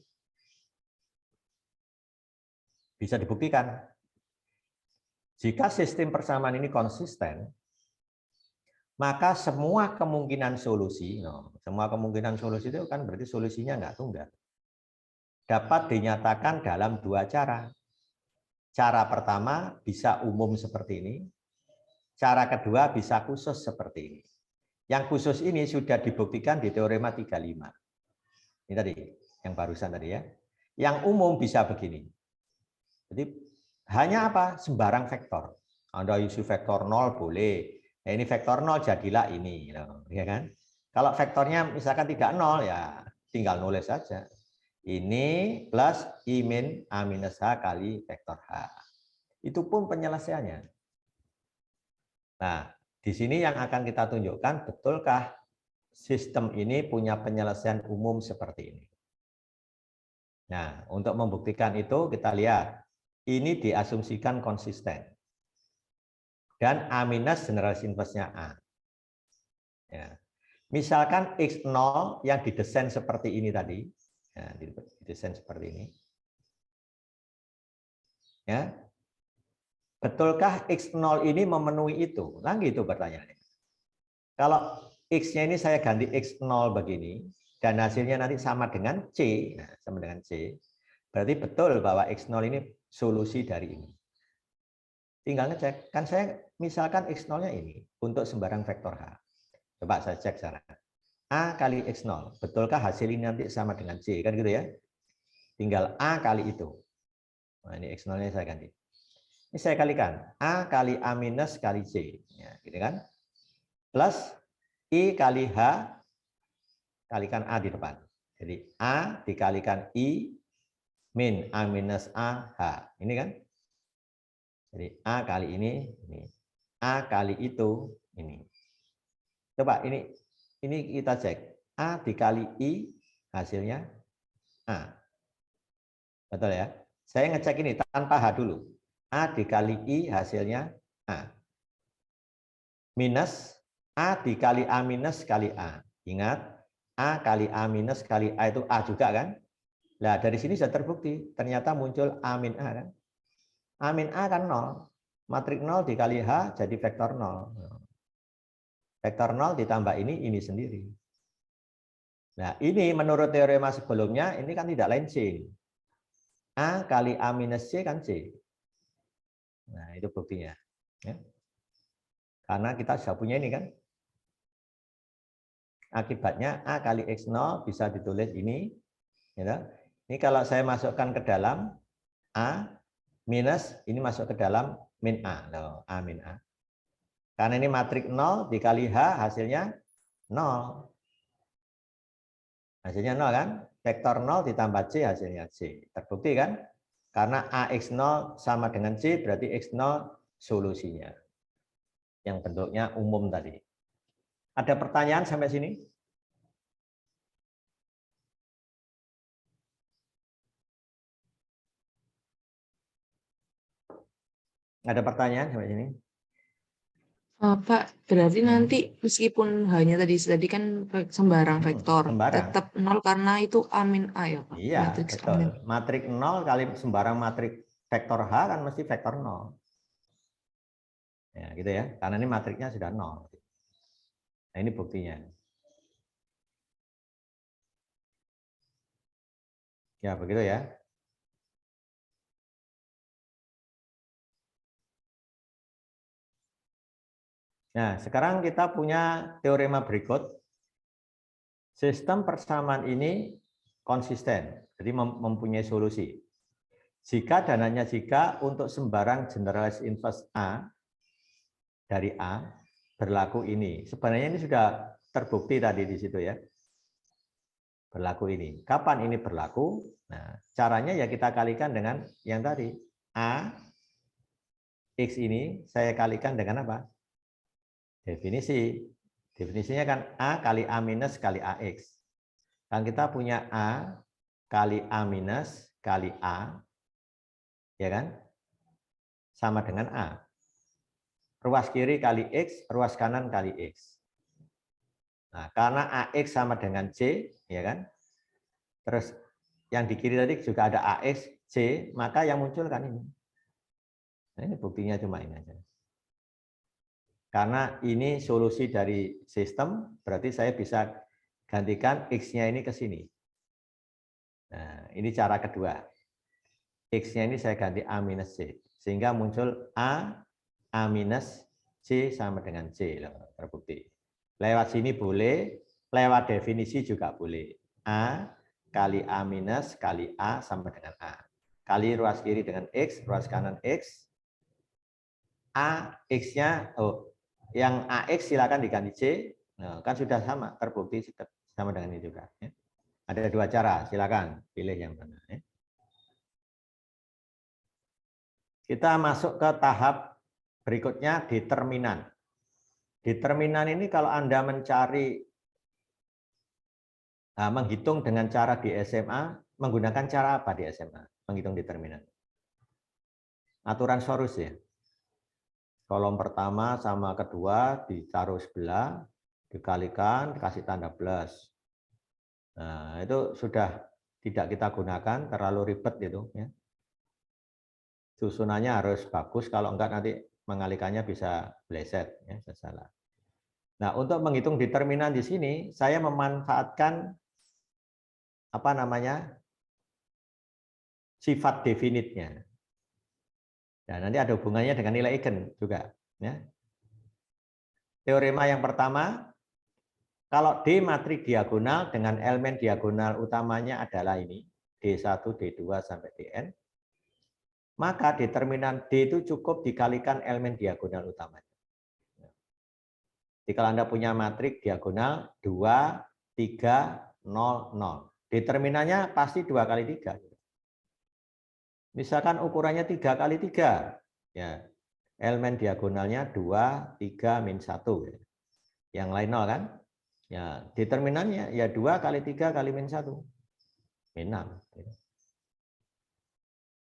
Bisa dibuktikan. Jika sistem persamaan ini konsisten, maka semua kemungkinan solusi, semua kemungkinan solusi itu kan berarti solusinya nggak tunggal. Dapat dinyatakan dalam dua cara. Cara pertama bisa umum seperti ini. Cara kedua bisa khusus seperti ini. Yang khusus ini sudah dibuktikan di teorema 35. Ini tadi, yang barusan tadi ya. Yang umum bisa begini. Jadi hanya apa? Sembarang vektor. Anda isi vektor 0 boleh. Ya, ini vektor 0 jadilah ini, ya kan? Kalau vektornya misalkan tidak 0 ya tinggal nulis saja. Ini plus I min A minus H kali vektor H. Itu pun penyelesaiannya. Nah, di sini yang akan kita tunjukkan, betulkah sistem ini punya penyelesaian umum seperti ini. Nah, untuk membuktikan itu kita lihat. Ini diasumsikan konsisten. Dan A minus generalis inverse-nya A. Ya. Misalkan X0 yang didesain seperti ini tadi. Ya, didesain seperti ini. Ya. Betulkah X0 ini memenuhi itu? Nah, gitu pertanyaannya. Kalau X-nya ini saya ganti X0 begini, dan hasilnya nanti sama dengan C, nah, sama dengan C, berarti betul bahwa X0 ini solusi dari ini. Tinggal ngecek, kan saya misalkan X0-nya ini untuk sembarang vektor H. Coba saya cek sana. A kali X0, betulkah hasil ini nanti sama dengan C? Kan gitu ya. Tinggal A kali itu. Nah, ini X0-nya saya ganti. Ini saya kalikan. A kali A minus kali C. Ya, gitu kan. Plus I kali H kalikan A di depan. Jadi A dikalikan I min A minus A H. Ini kan. Jadi A kali ini. A kali itu. Ini. Coba ini kita cek. A dikali I hasilnya A. Betul ya? Saya ngecek ini tanpa H dulu. A dikali I hasilnya A. Minus A dikali A minus kali A. Ingat, A kali A minus kali A itu A juga kan? Nah, dari sini sudah terbukti. Ternyata muncul A min A kan? A min A kan 0. Matrik 0 dikali H jadi vektor 0. Vektor 0 ditambah ini sendiri. Nah, ini menurut teorema sebelumnya, ini kan tidak lain C. A kali A minus C kan C. Nah, itu buktinya. Ya. Karena kita sudah punya ini kan. Akibatnya A kali X0 bisa ditulis ini. Ya. Ini kalau saya masukkan ke dalam A minus, ini masuk ke dalam min A. Loh, A min A. Karena ini matrik 0 dikali H hasilnya 0. Hasilnya 0 kan? Vektor 0 ditambah C hasilnya C. Terbukti kan? Karena AX0 sama dengan C berarti X0 solusinya. Yang bentuknya umum tadi. Ada pertanyaan sampai sini? Ada pertanyaan sampai sini? Pak, berarti nanti meskipun hanya tadi kan sembarang vektor, Sembarang. tetap 0 karena itu A min A ya Pak? Iya, Matriks A betul. min. Matrik 0 kali sembarang matrik vektor H kan mesti vektor 0. Ya, gitu ya. Karena ini matriknya sudah 0. Nah, ini buktinya. Ya, begitu ya. Nah, sekarang kita punya teorema berikut. Sistem persamaan ini konsisten, jadi mempunyai solusi. Jika dan hanya jika untuk sembarang generalis inverse A dari A berlaku ini. Sebenarnya ini sudah terbukti tadi di situ ya. Berlaku ini. Kapan ini berlaku? Nah, caranya ya kita kalikan dengan yang tadi. A X ini saya kalikan dengan apa? Definisi. Definisinya kan A kali A minus kali AX. Kan kita punya A kali A minus kali A, ya kan? Sama dengan A. Ruas kiri kali X, ruas kanan kali X. Nah, karena AX sama dengan C, ya kan? Terus yang di kiri tadi juga ada AX, C, maka yang muncul kan ini. Nah, ini buktinya cuma ini aja. Karena ini solusi dari sistem, berarti saya bisa gantikan X-nya ini ke sini. Nah, ini cara kedua. X-nya ini saya ganti A minus C. Sehingga muncul A minus C sama dengan C. Terbukti. Lewat sini boleh, lewat definisi juga boleh. A kali A minus kali A sama dengan A. Kali ruas kiri dengan X, ruas kanan X. A, X-nya, yang AX silakan diganti C. Nah, kan sudah sama, terbukti sama dengan ini juga. Ya. Ada dua cara, silakan pilih yang mana. Ya. Kita masuk ke tahap berikutnya, determinan. Determinan ini kalau Anda mencari, menghitung dengan cara di SMA, menggunakan cara apa di SMA? Menghitung determinan. Aturan Sorus ya. Kolom pertama sama kedua ditaruh sebelah, dikalikan, dikasih tanda plus. Nah, itu sudah tidak kita gunakan, terlalu ribet gitu. Ya. Susunannya harus bagus, kalau enggak nanti mengalikannya bisa bleset, ya, salah. Nah, untuk menghitung determinan di sini, saya memanfaatkan apa namanya sifat definitnya. Nah, nanti ada hubungannya dengan nilai eigen juga. Ya. Teorema yang pertama, kalau D matrik diagonal dengan elemen diagonal utamanya adalah ini, D1, D2 sampai Dn, maka determinan D itu cukup dikalikan elemen diagonal utamanya. Jadi kalau Anda punya matrik diagonal 2, 3, 0, 0. Determinannya pasti 2 kali 3. Misalkan ukurannya 3 kali 3. Ya, elemen diagonalnya 2, 3, min 1. Yang lain 0 kan? Ya, determinannya ya 2 kali 3 kali min 1. Min 6.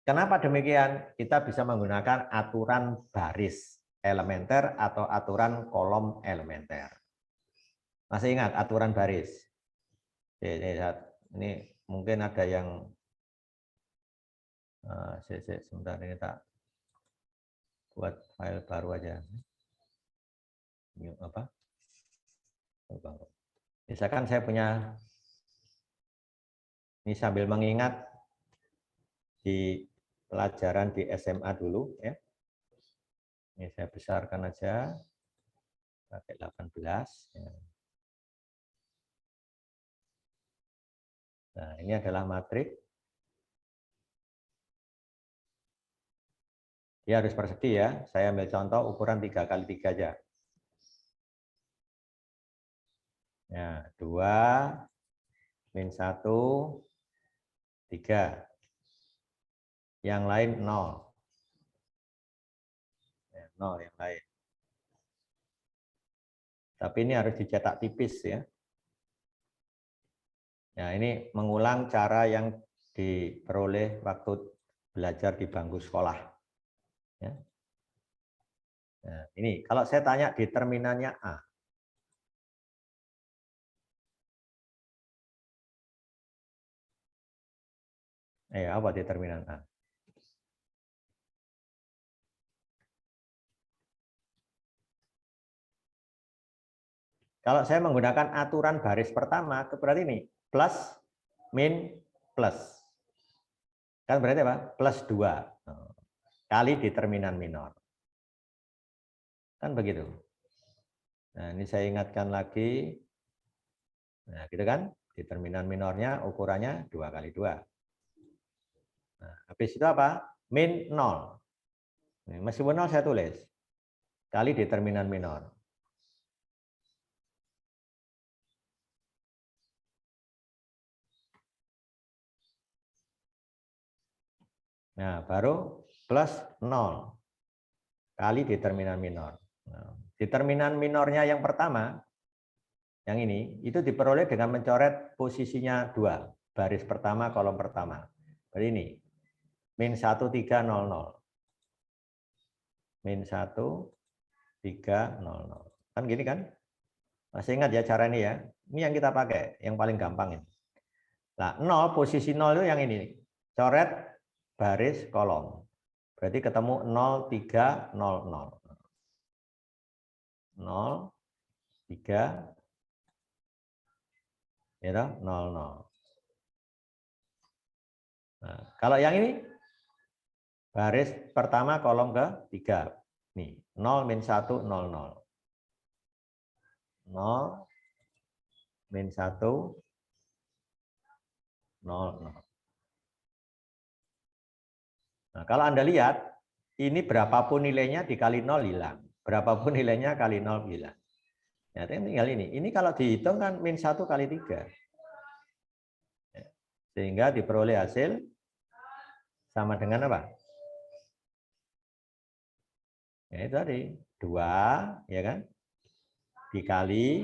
Kenapa demikian? Kita bisa menggunakan aturan baris elementer atau aturan kolom elementer. Masih ingat aturan baris? Ini mungkin ada yang sebentar, ini tak buat file baru aja. Ini apa? Misalkan saya punya, ini sambil mengingat di pelajaran di SMA dulu ya. Ini saya besarkan aja pakai 18 ya. Nah, ini adalah matrik. Dia harus persegi ya. Saya ambil contoh ukuran 3 kali 3 aja. Ya, 2, min 1, 3. Yang lain 0. Ya, 0 yang lain. Tapi ini harus dicetak tipis ya. Nah, ini mengulang cara yang diperoleh waktu belajar di bangku sekolah. Ya. Nah, ini kalau saya tanya determinannya A. Apa determinan A? Kalau saya menggunakan aturan baris pertama, berarti ini plus, min, plus. Kan berarti apa? Plus 2 kali determinan minor. Kan begitu. Nah, ini saya ingatkan lagi. Nah, gitu kan? Determinan minornya ukurannya 2 kali 2. Nah, habis itu apa? Min 0. Meskipun 0 saya tulis. Kali determinan minor. Nah, baru plus 0 kali determinan minor. Nah, determinan minornya yang pertama, yang ini, itu diperoleh dengan mencoret posisinya 2. Baris pertama, kolom pertama. Jadi ini, min 1, 3, 0, 0. Min 1, 3, 0, 0. Kan gini kan? Masih ingat ya cara ini ya? Ini yang kita pakai, yang paling gampang ini. Nah, 0, posisi 0 itu yang ini. Coret baris kolom. Berarti ketemu 0, 3, 0, 0. 0, 3, ya toh, 0, 0. Nah, kalau yang ini baris pertama kolom ke-3. Nih, 0, min 1, 0, 0. 0, min 1, 0, 0. Nah, kalau Anda lihat, ini berapapun nilainya dikali 0 hilang. Berapapun nilainya kali 0 hilang. Ya, tinggal ini. Ini kalau dihitung kan min 1 kali 3. Sehingga diperoleh hasil sama dengan apa? Ya, itu tadi. 2, ya kan? Dikali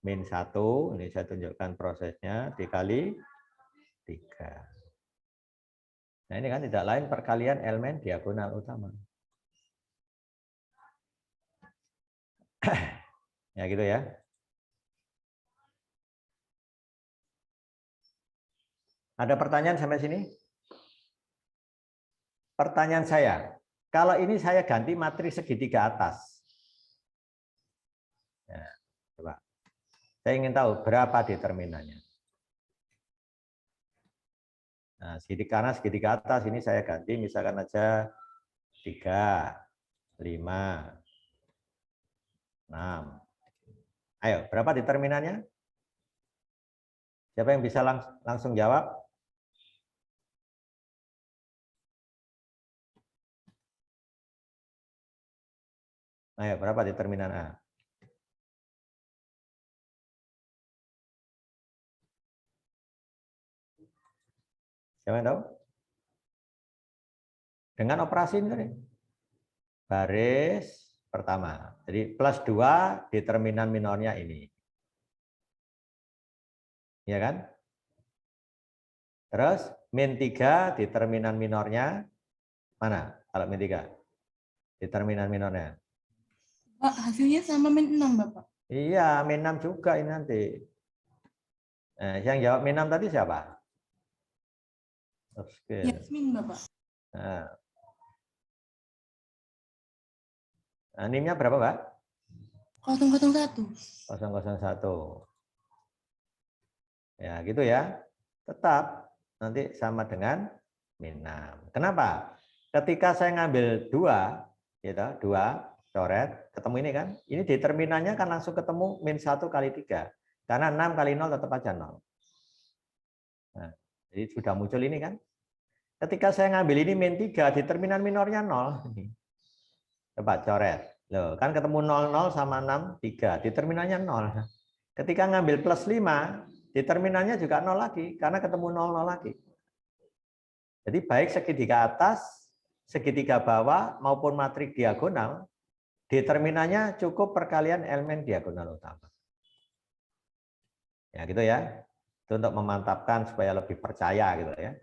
min 1. Ini saya tunjukkan prosesnya. Dikali 3. Nah, ini kan tidak lain perkalian elemen diagonal utama. Ya gitu ya. Ada pertanyaan sampai sini? Pertanyaan saya, kalau ini saya ganti matriks segitiga atas. Ya, coba. Saya ingin tahu berapa determinannya. Nah, segitiga atas ini saya ganti misalkan aja 3, 5, 6. Ayo, berapa determinannya? Siapa yang bisa langsung jawab? Ayo, berapa determinan A? Siapa yang tahu? Dengan operasi ini tadi. Baris pertama. Jadi plus 2 determinan minornya ini. Ya kan? Terus min 3 determinan minornya mana? Kalau min 3. Determinan minornya. Pak, hasilnya sama min 6, Bapak. Iya, min 6 juga ini nanti. Nah, yang jawab min 6 tadi siapa? Oke. Yasmin, Bapak. Nah, NIM-nya berapa, Pak? 001. 001. Ya, gitu ya. Tetap nanti sama dengan min 6. Kenapa? Ketika saya ngambil 2, gitu, 2 coret, ketemu ini kan? Ini determinannya kan langsung ketemu min 1 kali 3. Karena 6 kali 0 tetap aja 0. Nah, jadi sudah muncul ini kan? Ketika saya ngambil ini min 3, determinan minornya 0. Coba coret. Loh, kan ketemu 00 sama 6, 3. Determinannya 0. Ketika ngambil plus 5, determinannya juga 0 lagi. Karena ketemu 00 lagi. Jadi baik segitiga atas, segitiga bawah, maupun matriks diagonal, determinannya cukup perkalian elemen diagonal utama. Ya gitu ya. Itu untuk memantapkan supaya lebih percaya gitu ya.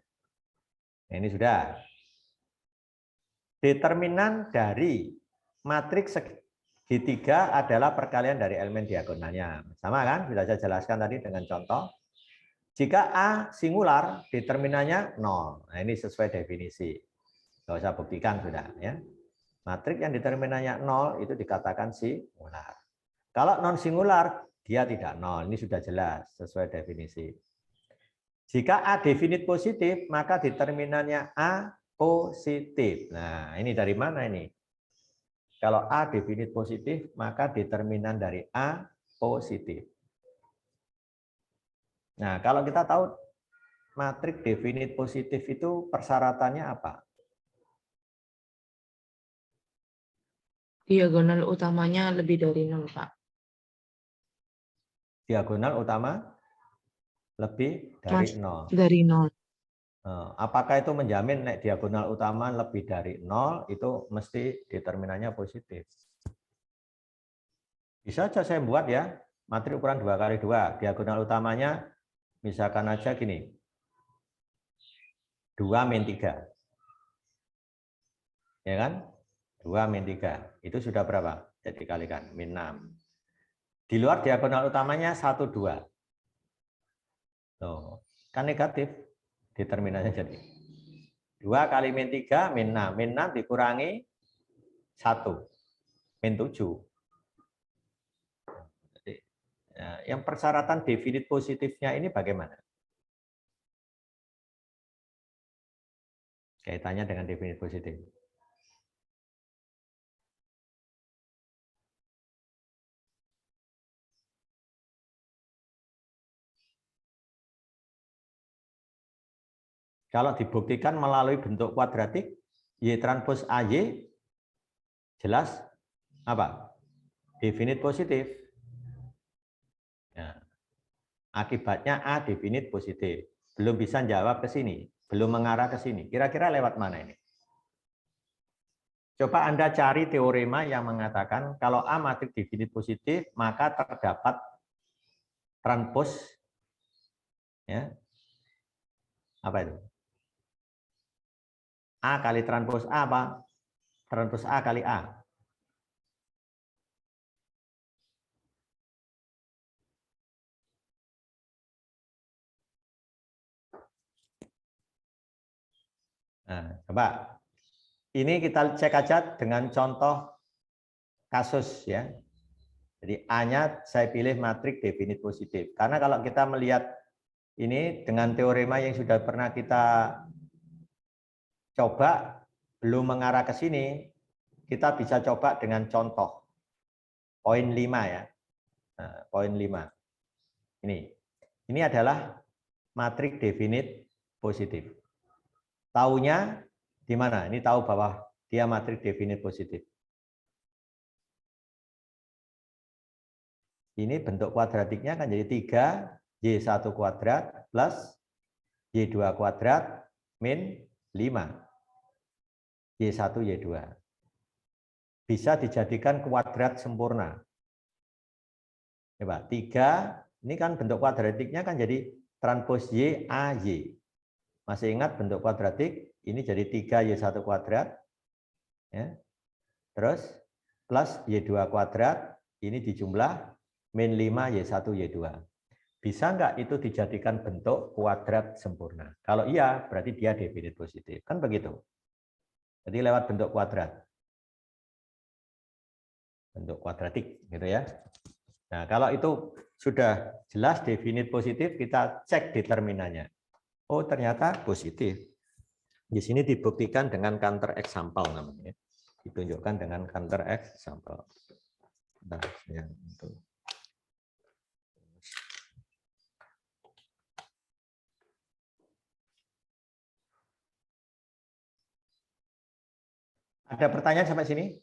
Nah, ini sudah. Determinan dari matriks segitiga adalah perkalian dari elemen diagonalnya. Sama kan? Sudah saya jelaskan tadi dengan contoh. Jika A singular, determinannya 0. Nah, ini sesuai definisi. Nggak usah buktikan sudah ya. Matriks yang determinannya 0 itu dikatakan singular. Kalau non singular, dia tidak 0. Ini sudah jelas sesuai definisi. Jika A definit positif, maka determinannya A positif. Nah, ini dari mana ini? Kalau A definit positif, maka determinan dari A positif. Nah, kalau kita tahu matriks definit positif itu persyaratannya apa? Diagonal utamanya lebih dari 0, Pak. Diagonal utama lebih dari 0. Dari 0. Apakah itu menjamin nek diagonal utama lebih dari 0 itu mesti determinannya positif? Bisa saja saya buat ya, matriks ukuran 2x2, diagonal utamanya misalkan aja gini. 2 min 3. Ya kan? 2 min 3. Itu sudah berapa? Jadi kalikan min 6. Di luar diagonal utamanya 1, 2. Tuh, kan negatif determinannya jadi. 2 kali min 3 min 6. Min 6 dikurangi 1. Min 7. Nah, yang persyaratan definit positifnya ini bagaimana? Kaitannya dengan definit positif. Kalau dibuktikan melalui bentuk kuadratik, Y transpos AY jelas apa? Definit positif. Nah, akibatnya A definit positif. Belum bisa jawab ke sini, belum mengarah ke sini. Kira-kira lewat mana ini? Coba Anda cari teorema yang mengatakan kalau A matriks definit positif, maka terdapat transpos, ya, apa itu? A kali transpos A apa? Transpos A kali A. Nah, coba ini kita cek aja dengan contoh kasus ya. Jadi A-nya saya pilih matriks definit positif. Karena kalau kita melihat ini dengan teorema yang sudah pernah kita coba belum mengarah ke sini, kita bisa coba dengan contoh poin 5 ya. Nah, poin 5. Ini adalah matriks definit positif. Taunya di mana? Ini tahu bahwa dia matriks definit positif. Ini bentuk kuadratiknya kan jadi 3Y1 kuadrat plus Y2 kuadrat min 5. Y1, Y2. Bisa dijadikan kuadrat sempurna. Coba, 3, ini kan bentuk kuadratiknya kan jadi transpos Y, A, Y. Masih ingat bentuk kuadratik? Ini jadi 3Y1 kuadrat. Ya. Terus plus Y2 kuadrat, ini dijumlah min 5Y1, Y2. Bisa nggak itu dijadikan bentuk kuadrat sempurna? Kalau iya, berarti dia definit positif. Kan begitu. Jadi lewat bentuk kuadrat. Bentuk kuadratik, gitu ya. Nah, kalau itu sudah jelas definit positif, kita cek determinannya. Oh, ternyata positif. Di sini dibuktikan dengan counter example namanya. Ditunjukkan dengan counter example. Nah, yang itu. Ada pertanyaan sampai sini?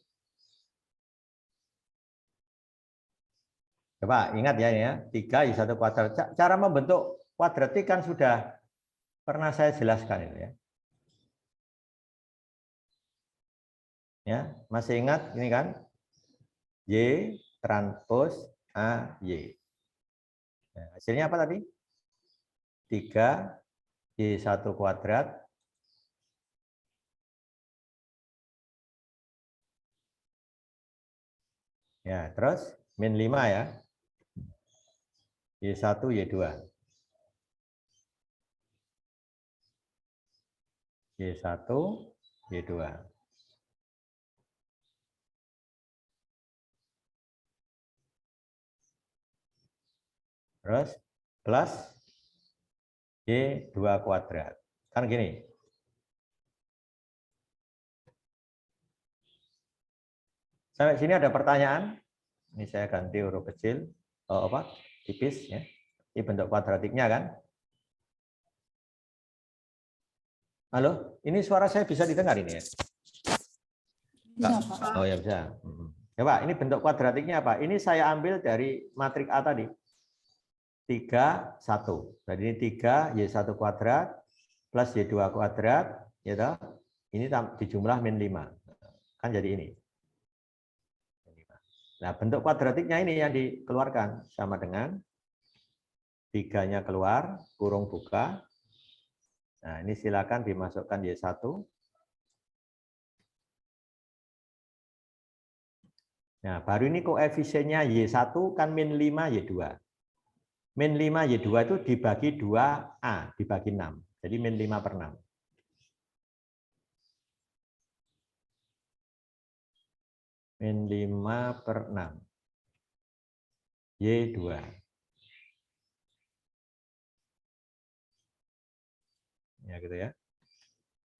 Coba ingat ya, 3Y1 kuadrat. Cara membentuk kuadratik kan sudah pernah saya jelaskan itu ya. Ya, masih ingat ini kan? Y transpos A Y. Nah, hasilnya apa tadi? 3Y1 kuadrat ya, terus min 5 ya. Y1, Y2. Y1, Y2. Terus plus Y2 kuadrat. Kan gini. Sampai sini ada pertanyaan? Ini saya ganti huruf kecil. Oh, apa? Tipis ya. Ini bentuk kuadratiknya kan? Halo, ini suara saya bisa didengar ini ya? Bisa, Pak. Oh ya bisa. Coba ini bentuk kuadratiknya apa? Ini saya ambil dari matriks A tadi. 3, 1. Jadi ini 3Y1 kuadrat plus Y2 kuadrat, ya. Ini dijumlah min 5. Kan jadi ini. Nah, bentuk kuadratiknya ini yang dikeluarkan sama dengan 3-nya keluar, kurung buka. Nah, ini silakan dimasukkan Y1. Nah, baru ini koefisiennya Y1 kan min 5 Y2. Min 5 Y2 itu dibagi 2A, dibagi 6. Jadi min 5 per 6. Min 5 per 6. Y2. Ya gitu ya.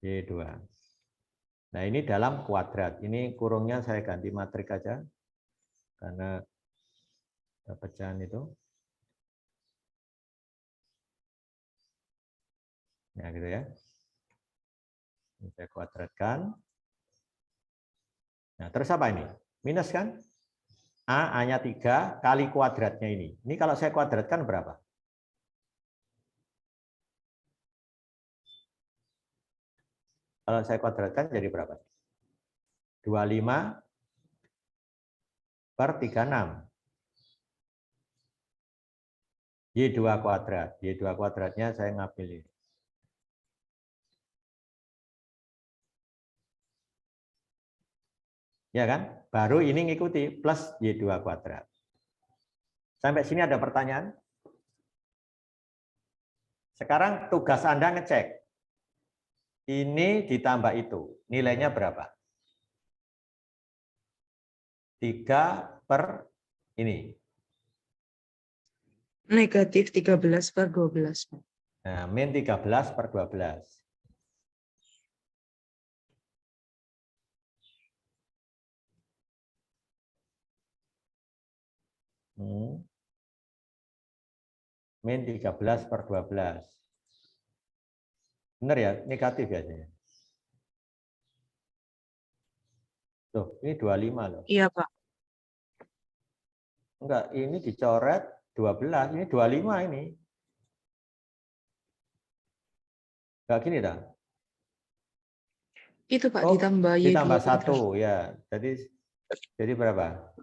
Y2. Nah, ini dalam kuadrat. Ini kurungnya saya ganti matrik aja. Karena pecahan itu. Ya gitu ya. Ini saya kuadratkan. Nah, terus apa ini? Minus kan? A-nya 3 kali kuadratnya ini. Ini kalau saya kuadratkan berapa? Kalau saya kuadratkan jadi berapa? 25 per 36. Y2 kuadrat. Y2 kuadratnya saya ngambil ini. Ya kan? Baru ini ngikuti plus Y2 kuadrat. Sampai sini ada pertanyaan? Sekarang tugas Anda ngecek. Ini ditambah itu. Nilainya berapa? 3 per ini. Negatif 13 per 12. Pak. Nah, min 13 per 12. Min 13 per 12. Benar ya? Negatif biasanya. Tuh, ini 25 loh. Iya, Pak. Enggak, ini dicoret 12, ini 25 ini. Enggak gini dah. Itu, Pak, Oh, ditambah Y2 ditambah kuadrat. 1 ya. Jadi berapa?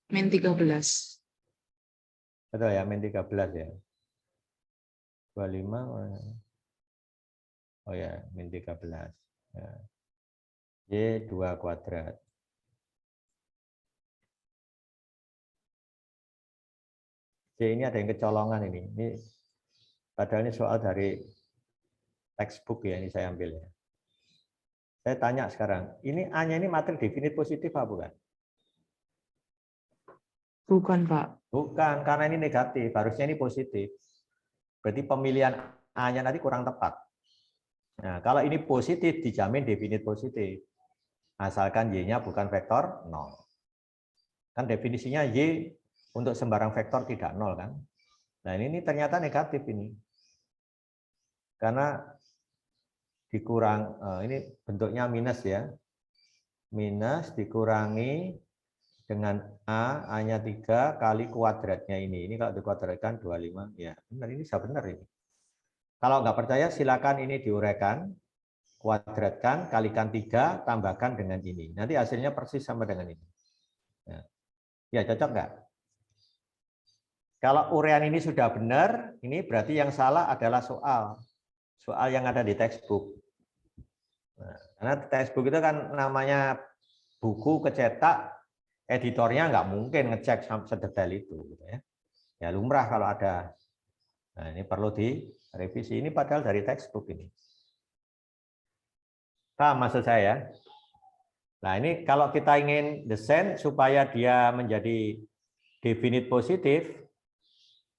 Min 13. Betul ya, min 13 ya. 25. Oh ya, min 13. Ya. Y2 kuadrat. Y ini ada yang kecolongan ini. Padahal ini soal dari textbook ya, ini saya ambil ya. Saya tanya sekarang, ini A-nya ini matrik definit positif apa bukan? Bukan, Pak. Bukan, karena ini negatif, harusnya ini positif. Berarti pemilihan A-nya nanti kurang tepat. Nah, kalau ini positif, dijamin definit positif. Asalkan Y-nya bukan vektor 0. Kan definisinya Y untuk sembarang vektor tidak 0 kan? Nah, ini ternyata negatif ini. Karena dikurang, ini bentuknya minus ya. Minus dikurangi dengan A-nya 3 kali kuadratnya ini. Ini kalau dikuadratkan 25, ya benar, ini bisa benar ini. Kalau nggak percaya silakan ini diuraikan, kuadratkan, kalikan 3, tambahkan dengan ini. Nanti hasilnya persis sama dengan ini. Ya cocok nggak? Kalau uraian ini sudah benar, ini berarti yang salah adalah soal yang ada di textbook. Nah, karena textbook itu kan namanya buku kecetak, editornya nggak mungkin ngecek sedetail itu. Gitu ya. Ya lumrah kalau ada. Nah ini perlu direvisi. Ini padahal dari textbook ini. Paham maksud saya? Nah ini kalau kita ingin desain supaya dia menjadi definit positif,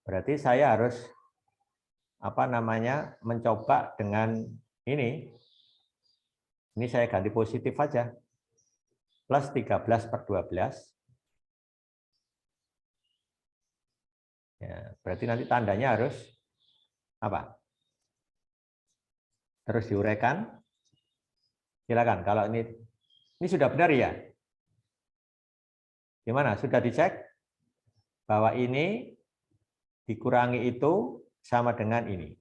berarti saya harus mencoba dengan ini. Ini saya ganti positif aja. Plus 13 per 12. Ya, berarti nanti tandanya harus apa? Terus diuraikan. Silakan kalau ini sudah benar ya? Gimana? Sudah dicek bahwa ini dikurangi itu sama dengan ini.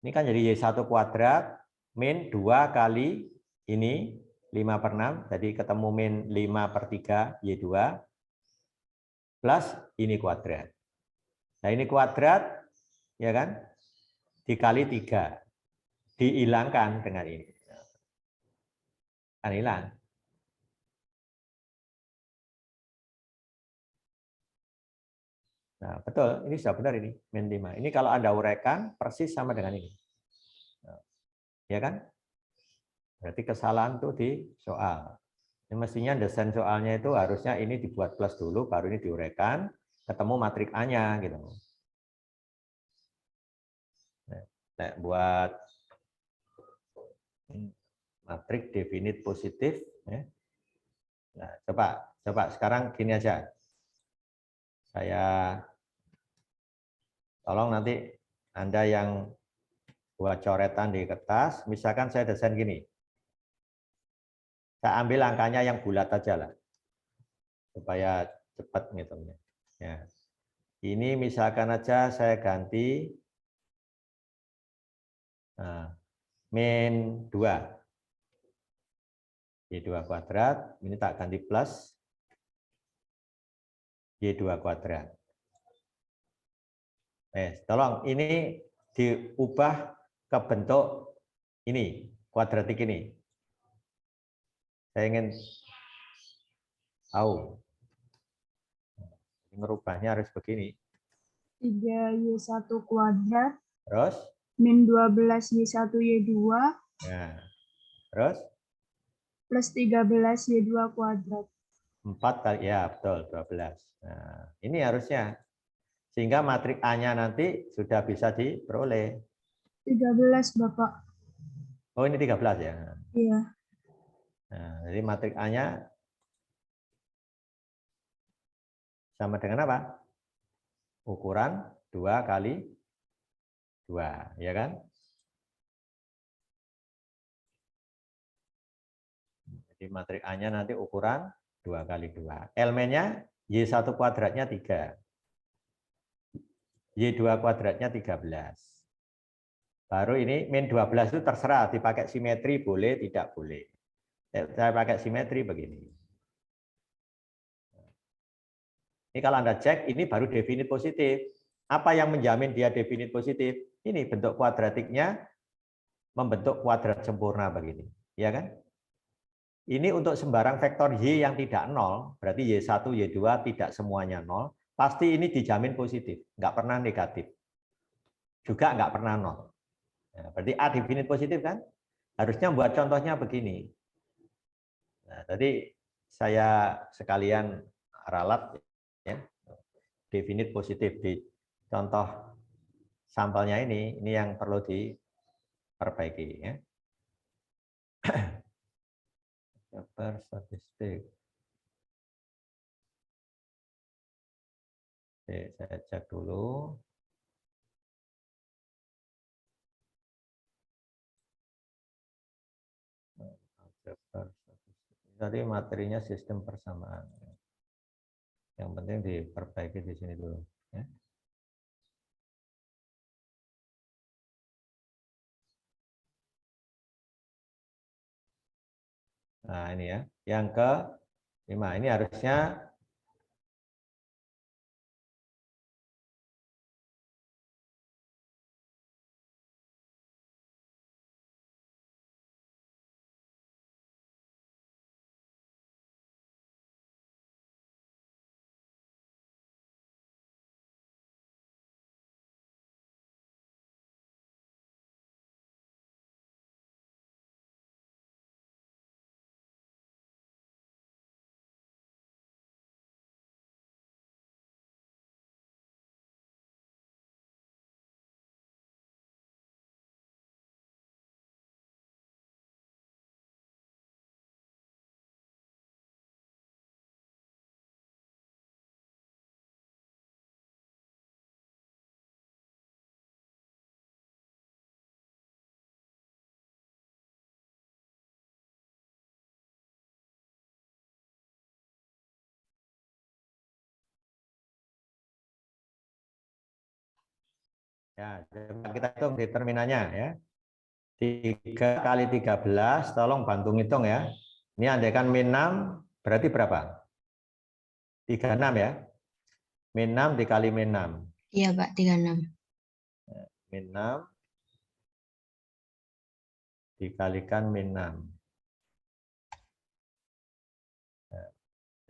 Ini kan jadi Y1 kuadrat min 2 kali ini 5 per 6, jadi ketemu min 5 per 3 Y2 plus ini kuadrat. Nah ini kuadrat, ya kan, dikali 3, dihilangkan dengan ini. Kan hilang. Nah, betul, ini sudah benar ini, min 5. Ini kalau Anda uraikan, persis sama dengan ini. Nah, ya kan? Berarti kesalahan itu di soal. Ini mestinya desain soalnya itu harusnya ini dibuat plus dulu, baru ini diuraikan, ketemu matrik A-nya gitu. Nah, buat matriks definit positif. Ya. Nah, coba sekarang gini aja. Saya tolong nanti Anda yang buat coretan di kertas, misalkan saya desain gini. Saya ambil angkanya yang bulat aja lah, supaya cepat ngitungnya. Ya. Ini misalkan aja saya ganti min 2. Y2 kuadrat, ini tak ganti plus Y2 kuadrat. Tolong ini diubah ke bentuk ini, kuadratik ini. Saya ingin tahu. Merubahnya harus begini. 3Y1 kuadrat Terus? min 12Y1Y2 Nah, terus? plus 13Y2 kuadrat. 4 kali, ya betul, 12. Nah, ini harusnya. Sehingga matrik A-nya nanti sudah bisa diperoleh. 13, Bapak. Oh, ini 13 ya. Iya. Nah, jadi matrik A-nya sama dengan apa? Ukuran 2 kali 2, ya kan? Jadi matrik A-nya nanti ukuran 2 kali 2. Elemennya Y1 kuadratnya 3. Y2 kuadratnya 13. Baru ini min 12 itu terserah, dipakai simetri boleh, tidak boleh. Saya pakai simetri begini. Ini kalau Anda cek, ini baru definit positif. Apa yang menjamin dia definit positif? Ini bentuk kuadratiknya membentuk kuadrat sempurna begini. Ya kan? Ini untuk sembarang vektor Y yang tidak nol, berarti Y1, Y2 tidak semuanya nol, pasti ini dijamin positif, nggak pernah negatif. Juga nggak pernah nol. Nah, berarti A definit positif kan? Harusnya buat contohnya begini. Nah, tadi saya sekalian ralat ya, definit positif di contoh sampelnya ini yang perlu diperbaiki ya. Chapter statistik. Oke, saya cek dulu. Tadi materinya sistem persamaan. Yang penting diperbaiki di sini dulu. Ya. Nah ini ya, yang ke-5 ini harusnya ya, kita hitung determinannya ya. 3 kali 13, tolong bantu ngitung ya. Ini andaikan min 6, berarti berapa? 36 ya. Min 6 dikali min 6. Iya, Pak, 36. Min 6 dikalikan min 6.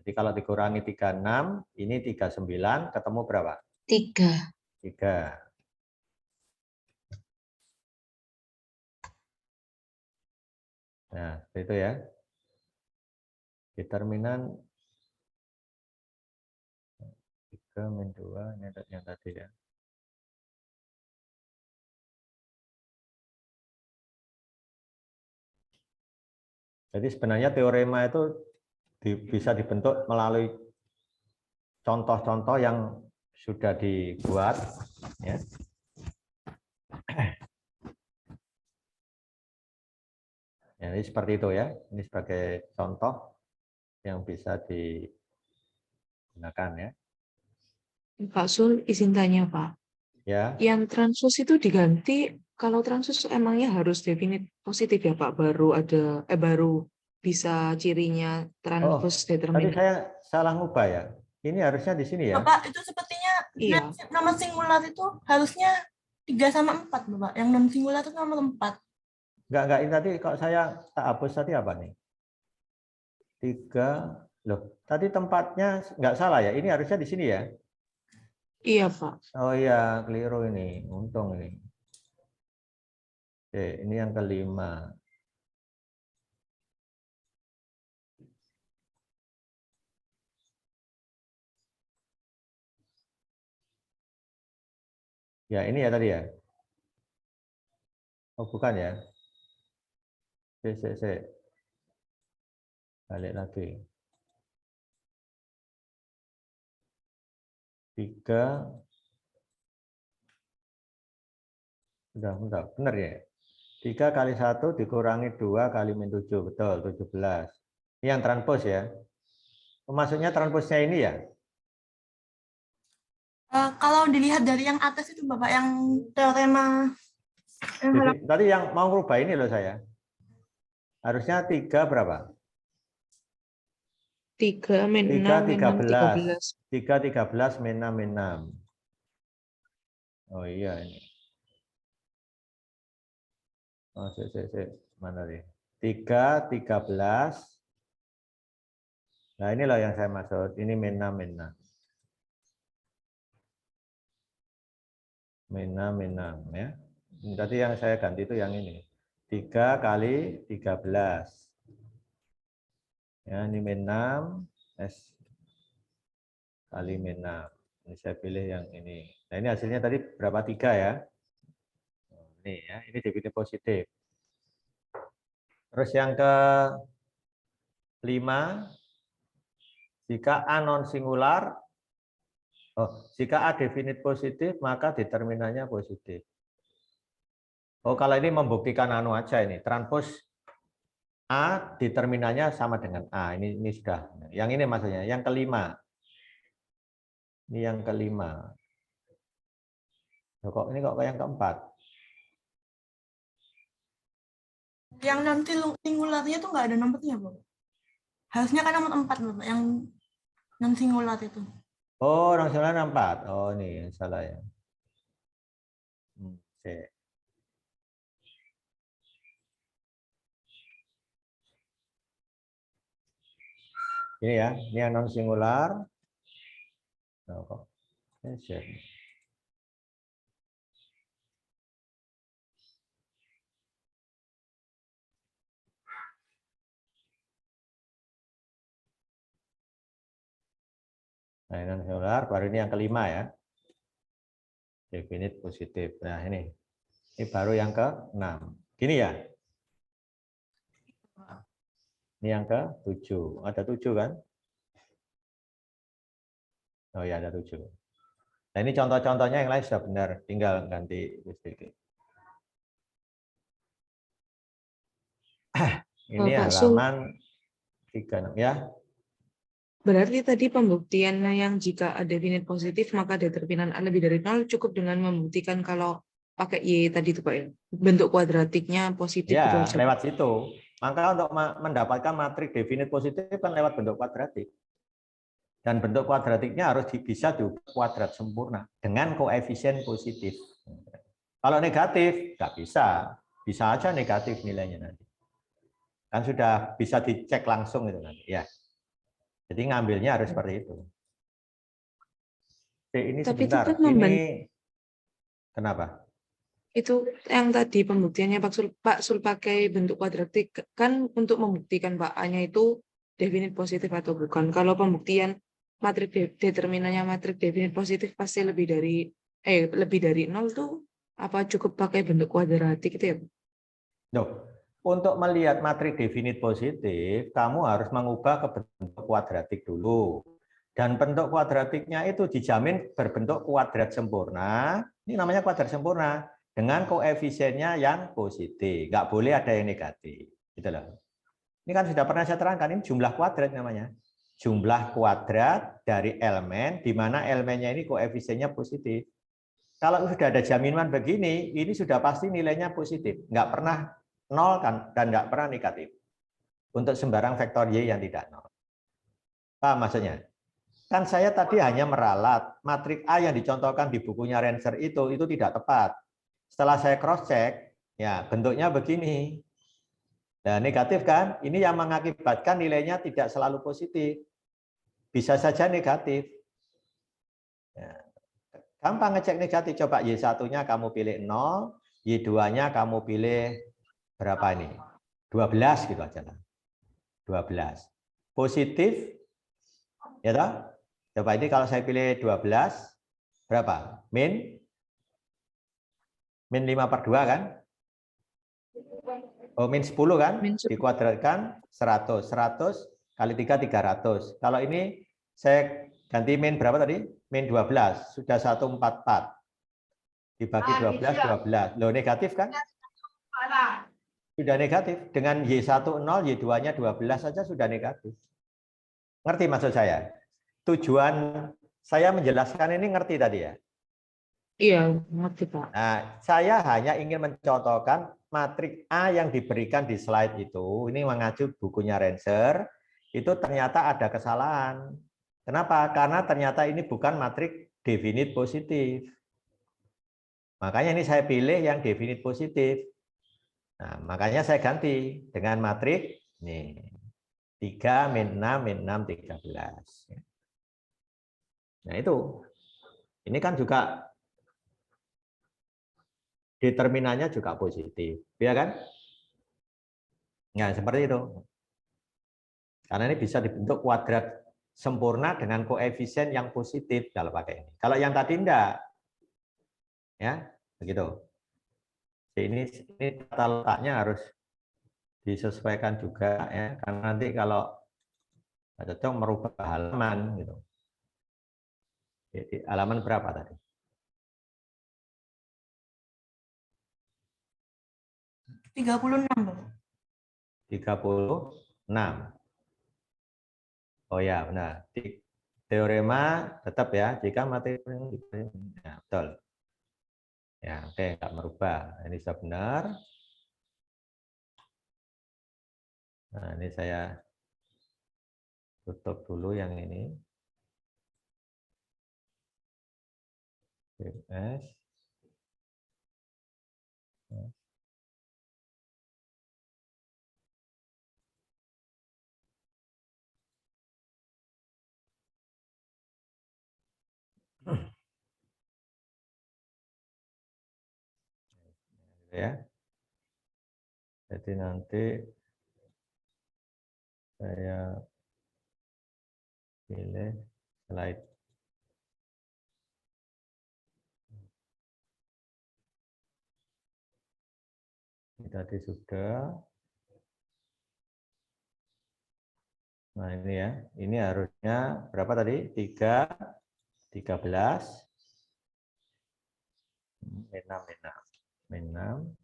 Jadi kalau dikurangi 36, ini 39, ketemu berapa? 3. 3. Nah, itu ya. Determinan 3 min 2, ini yang tadi ya. Jadi sebenarnya teorema itu bisa dibentuk melalui contoh-contoh yang sudah dibuat, ya. Jadi seperti itu ya. Ini sebagai contoh yang bisa digunakan ya. Pak Sul, izin tanya Pak. Ya. Yang transus itu diganti, kalau transus emangnya harus definit positif ya Pak? Baru bisa cirinya Oh, transpose tadi determinant. saya salah ngubah ya. Ini harusnya di sini ya. Bapak, itu sepertinya Iya. nama singular itu harusnya 3 sama 4, Bapak. Yang non singular itu nomor 4. Enggak, ini tadi kalau saya tak hapus tadi apa nih? 3, loh, tadi tempatnya enggak salah ya. Ini harusnya di sini ya. Iya Pak. Oh iya, keliru ini. Untung ini. Oke, ini yang kelima. Ya, ini ya tadi ya. Oh, bukan ya. C. Balik lagi. 3. Bentar, benar ya. 3 kali 1 dikurangi 2 kali min 7. Betul, 17. Ini yang transpose ya. Maksudnya transposnya ini ya? Kalau dilihat dari yang atas itu, Bapak, yang teorema yang Tadi yang mau merubah ini loh saya. Harusnya 3 berapa? 3 min 3, 6 min 6, 13. 3, 13 min 6 min 6. Oh iya ini. Oh, mana nih? 3, 13. Nah, ini loh yang saya maksud. Ini min 6 min 6. Min 6 min 6 ya. Tadi yang saya ganti itu yang ini. 3 kali 13. Ya, ini min 6 S kali min 6. Ini saya pilih yang ini. Nah, ini hasilnya tadi berapa? 3 ya. Ini ya, ini definisi positif. Terus yang ke-5, jika A non singular, jika A definit positif, maka determinannya positif. Oh, kalau ini membuktikan anu aja ini, transpose A determinannya sama dengan A. Ini sudah. Yang ini maksudnya, yang kelima. Ini yang kelima. Kok ini kok yang keempat? yang nanti singularnya itu nggak ada nomornya, Bapak. Harusnya kan nomor 4, Bapak, yang non singular itu. Oh, orang salah 4. Oh, ini yang salah ya. Oke. Ini ya, ini yang non singular. Nah, kok. Nah, non singular, baru ini yang kelima ya. Definit positif. Nah, ini baru yang ke-6. Gini ya. Ini yang ke-7. Ada 7 kan? Oh ya, ada 7. Nah, ini contoh-contohnya yang lain sudah benar. Tinggal ganti sedikit. Ini Pak Sul, halaman 36 ya. berarti tadi pembuktiannya yang jika ada definit positif maka determinan A lebih dari 0 cukup dengan membuktikan kalau pakai Y tadi itu Pak ya. Bentuk kuadratiknya positif gitu Ya, aja. lewat situ. Maka untuk mendapatkan matrik definit positif kan lewat bentuk kuadratik. Dan bentuk kuadratiknya harus bisa diubah kuadrat sempurna dengan koefisien positif. Kalau negatif, nggak bisa. Bisa aja negatif nilainya nanti. Kan sudah bisa dicek langsung itu nanti. Ya. Jadi ngambilnya harus seperti itu. Oke, ini Tapi itu sebentar. kan Ini kenapa? itu yang tadi pembuktiannya Pak Sul pakai bentuk kuadratik kan untuk membuktikan Pak A-nya itu definit positif atau bukan. Kalau pembuktian matrik determinannya matrik definit positif pasti lebih dari 0 tuh apa cukup pakai bentuk kuadratik itu ya? Loh, untuk melihat matriks definit positif, kamu harus mengubah ke bentuk kuadratik dulu. Dan bentuk kuadratiknya itu dijamin berbentuk kuadrat sempurna. Ini namanya kuadrat sempurna dengan koefisiennya yang positif. Nggak boleh ada yang negatif. Gitu loh. Ini kan sudah pernah saya terangkan, ini jumlah kuadrat namanya. Jumlah kuadrat dari elemen, di mana elemennya ini koefisiennya positif. Kalau sudah ada jaminan begini, ini sudah pasti nilainya positif. Nggak pernah nol kan, dan nggak pernah negatif. Untuk sembarang vektor Y yang tidak nol. Paham maksudnya? Kan saya tadi hanya meralat matriks A yang dicontohkan di bukunya Renser itu tidak tepat. Setelah saya cross check, ya bentuknya begini. Nah, negatif kan? Ini yang mengakibatkan nilainya tidak selalu positif. Bisa saja negatif. Ya. Gampang ngecek negatif. Coba Y1-nya kamu pilih 0, Y2-nya kamu pilih berapa ini? 12 gitu aja lah. 12. Positif, ya toh? Coba ini kalau saya pilih 12, berapa? Min 5/2 kan? Oh, min 10 kan? Min 10. Dikuadratkan 100. 100 kali 3, 300. Kalau ini saya ganti min berapa tadi? Min 12. Sudah 144. Dibagi 12, 12. Loh, negatif kan? Sudah negatif. Dengan Y1 0, Y2-nya 12 saja sudah negatif. Ngerti maksud saya? Tujuan saya menjelaskan ini ngerti tadi ya? Iya, ngerti Pak. Nah, saya hanya ingin mencontohkan matriks A yang diberikan di slide itu, ini mengacu bukunya Renser, itu ternyata ada kesalahan. Kenapa? Karena ternyata ini bukan matriks definit positif. Makanya ini saya pilih yang definit positif. Nah, makanya saya ganti dengan matriks nih 3 min 6 min 6 13. Nah, itu. Ini kan juga determinannya juga positif, ya kan? Nah, seperti itu. Karena ini bisa dibentuk kuadrat sempurna dengan koefisien yang positif kalau pakai ini. Kalau yang tadi enggak, ya begitu. Ini tata letaknya harus disesuaikan juga ya, karena nanti kalau cocok merubah halaman gitu. Jadi halaman berapa tadi? 36, Bapak. 36. Oh ya, benar. Teorema tetap ya, jika materi ya, betul. Ya, oke, nggak merubah. Ini sudah benar. Nah, ini saya tutup dulu yang ini. PS. Ya. Jadi nanti saya pilih slide. Ini tadi sudah. Nah, ini ya. Ini harusnya berapa tadi? 3, 13. Min 6, min 6. Min 6.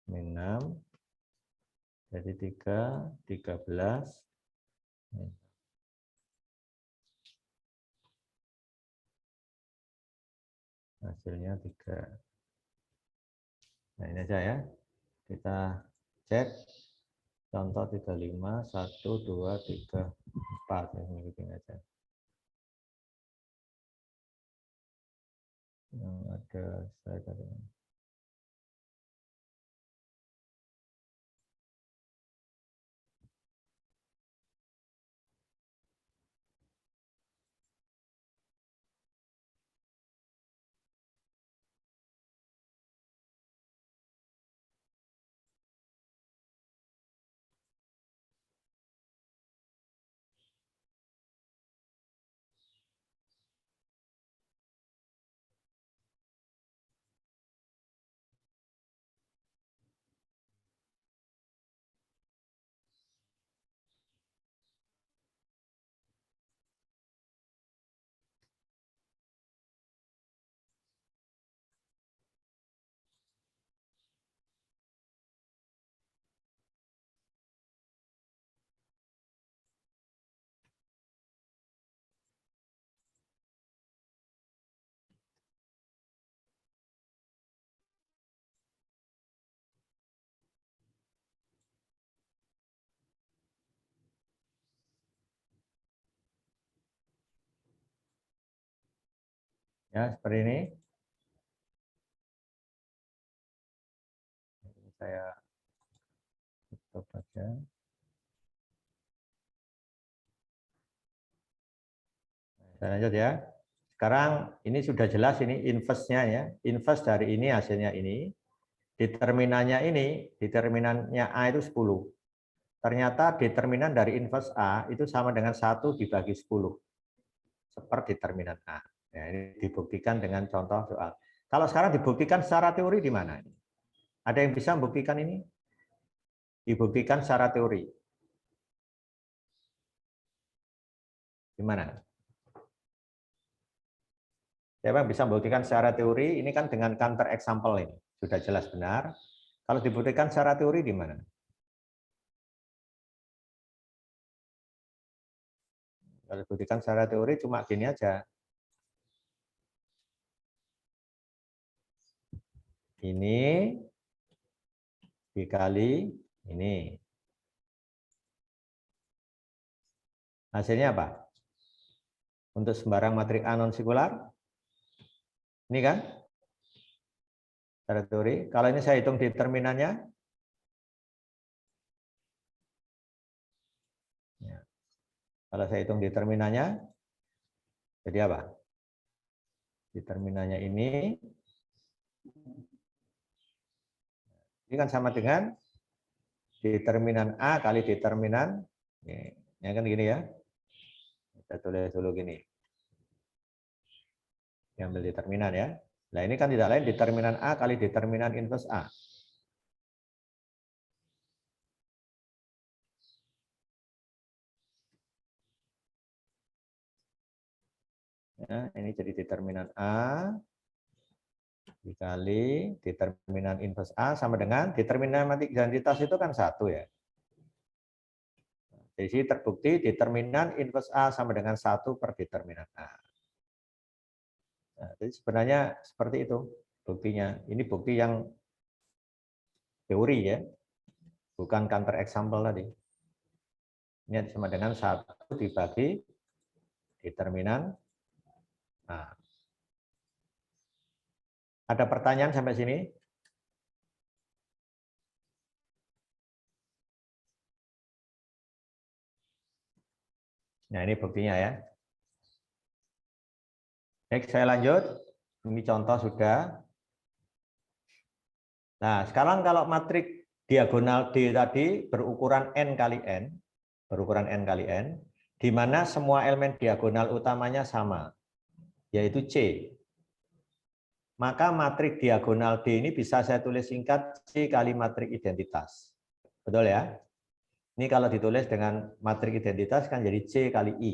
Min 6. Jadi 3, 13. Hasilnya 3. Nah, ini aja ya. Kita cek. Contoh 35, 1, 2, 3, 4. Ini bikin aja. Yang ada saya tadi. Ya, seperti ini. Saya tutup aja. Saya lanjut ya. Sekarang ini sudah jelas ini inverse-nya ya. Inverse dari ini hasilnya ini. Determinannya ini, determinannya A itu 10. Ternyata determinan dari inverse A itu sama dengan 1 dibagi 10. Seperdeterminan A. Ya, ini dibuktikan dengan contoh soal. Kalau sekarang dibuktikan secara teori di mana? Ada yang bisa membuktikan ini? Dibuktikan secara teori. Di mana? Siapa yang bisa membuktikan secara teori? Ini kan dengan counter example ini. Sudah jelas benar. Kalau dibuktikan secara teori di mana? Kalau dibuktikan secara teori cuma gini aja. Ini dikali ini. Hasilnya apa? Untuk sembarang matrik A non sikular. Ini kan? Secara teori. Kalau ini saya hitung determinannya. Ya. Kalau saya hitung determinannya, jadi apa? Determinannya ini kan sama dengan determinan A kali determinan, ini kan gini ya. Kita tulis dulu gini. Ambil determinan ya. Nah ini kan tidak lain determinan A kali determinan inverse A. Ya, ini jadi determinan A dikali determinan inverse A sama dengan determinan matematik identitas itu kan 1 ya. Jadi terbukti determinan inverse A sama dengan 1 per determinan A. Nah, jadi sebenarnya seperti itu buktinya. Ini bukti yang teori ya, bukan counter example tadi. Ini sama dengan 1 dibagi determinan A. Ada pertanyaan sampai sini? Nah, ini buktinya ya. Baik, saya lanjut. Ini contoh sudah. Nah, sekarang kalau matrik diagonal D tadi berukuran N kali N, di mana semua elemen diagonal utamanya sama, yaitu C. Maka matrik diagonal D ini bisa saya tulis singkat C kali matrik identitas. Betul ya? Ini kalau ditulis dengan matrik identitas kan jadi C kali I.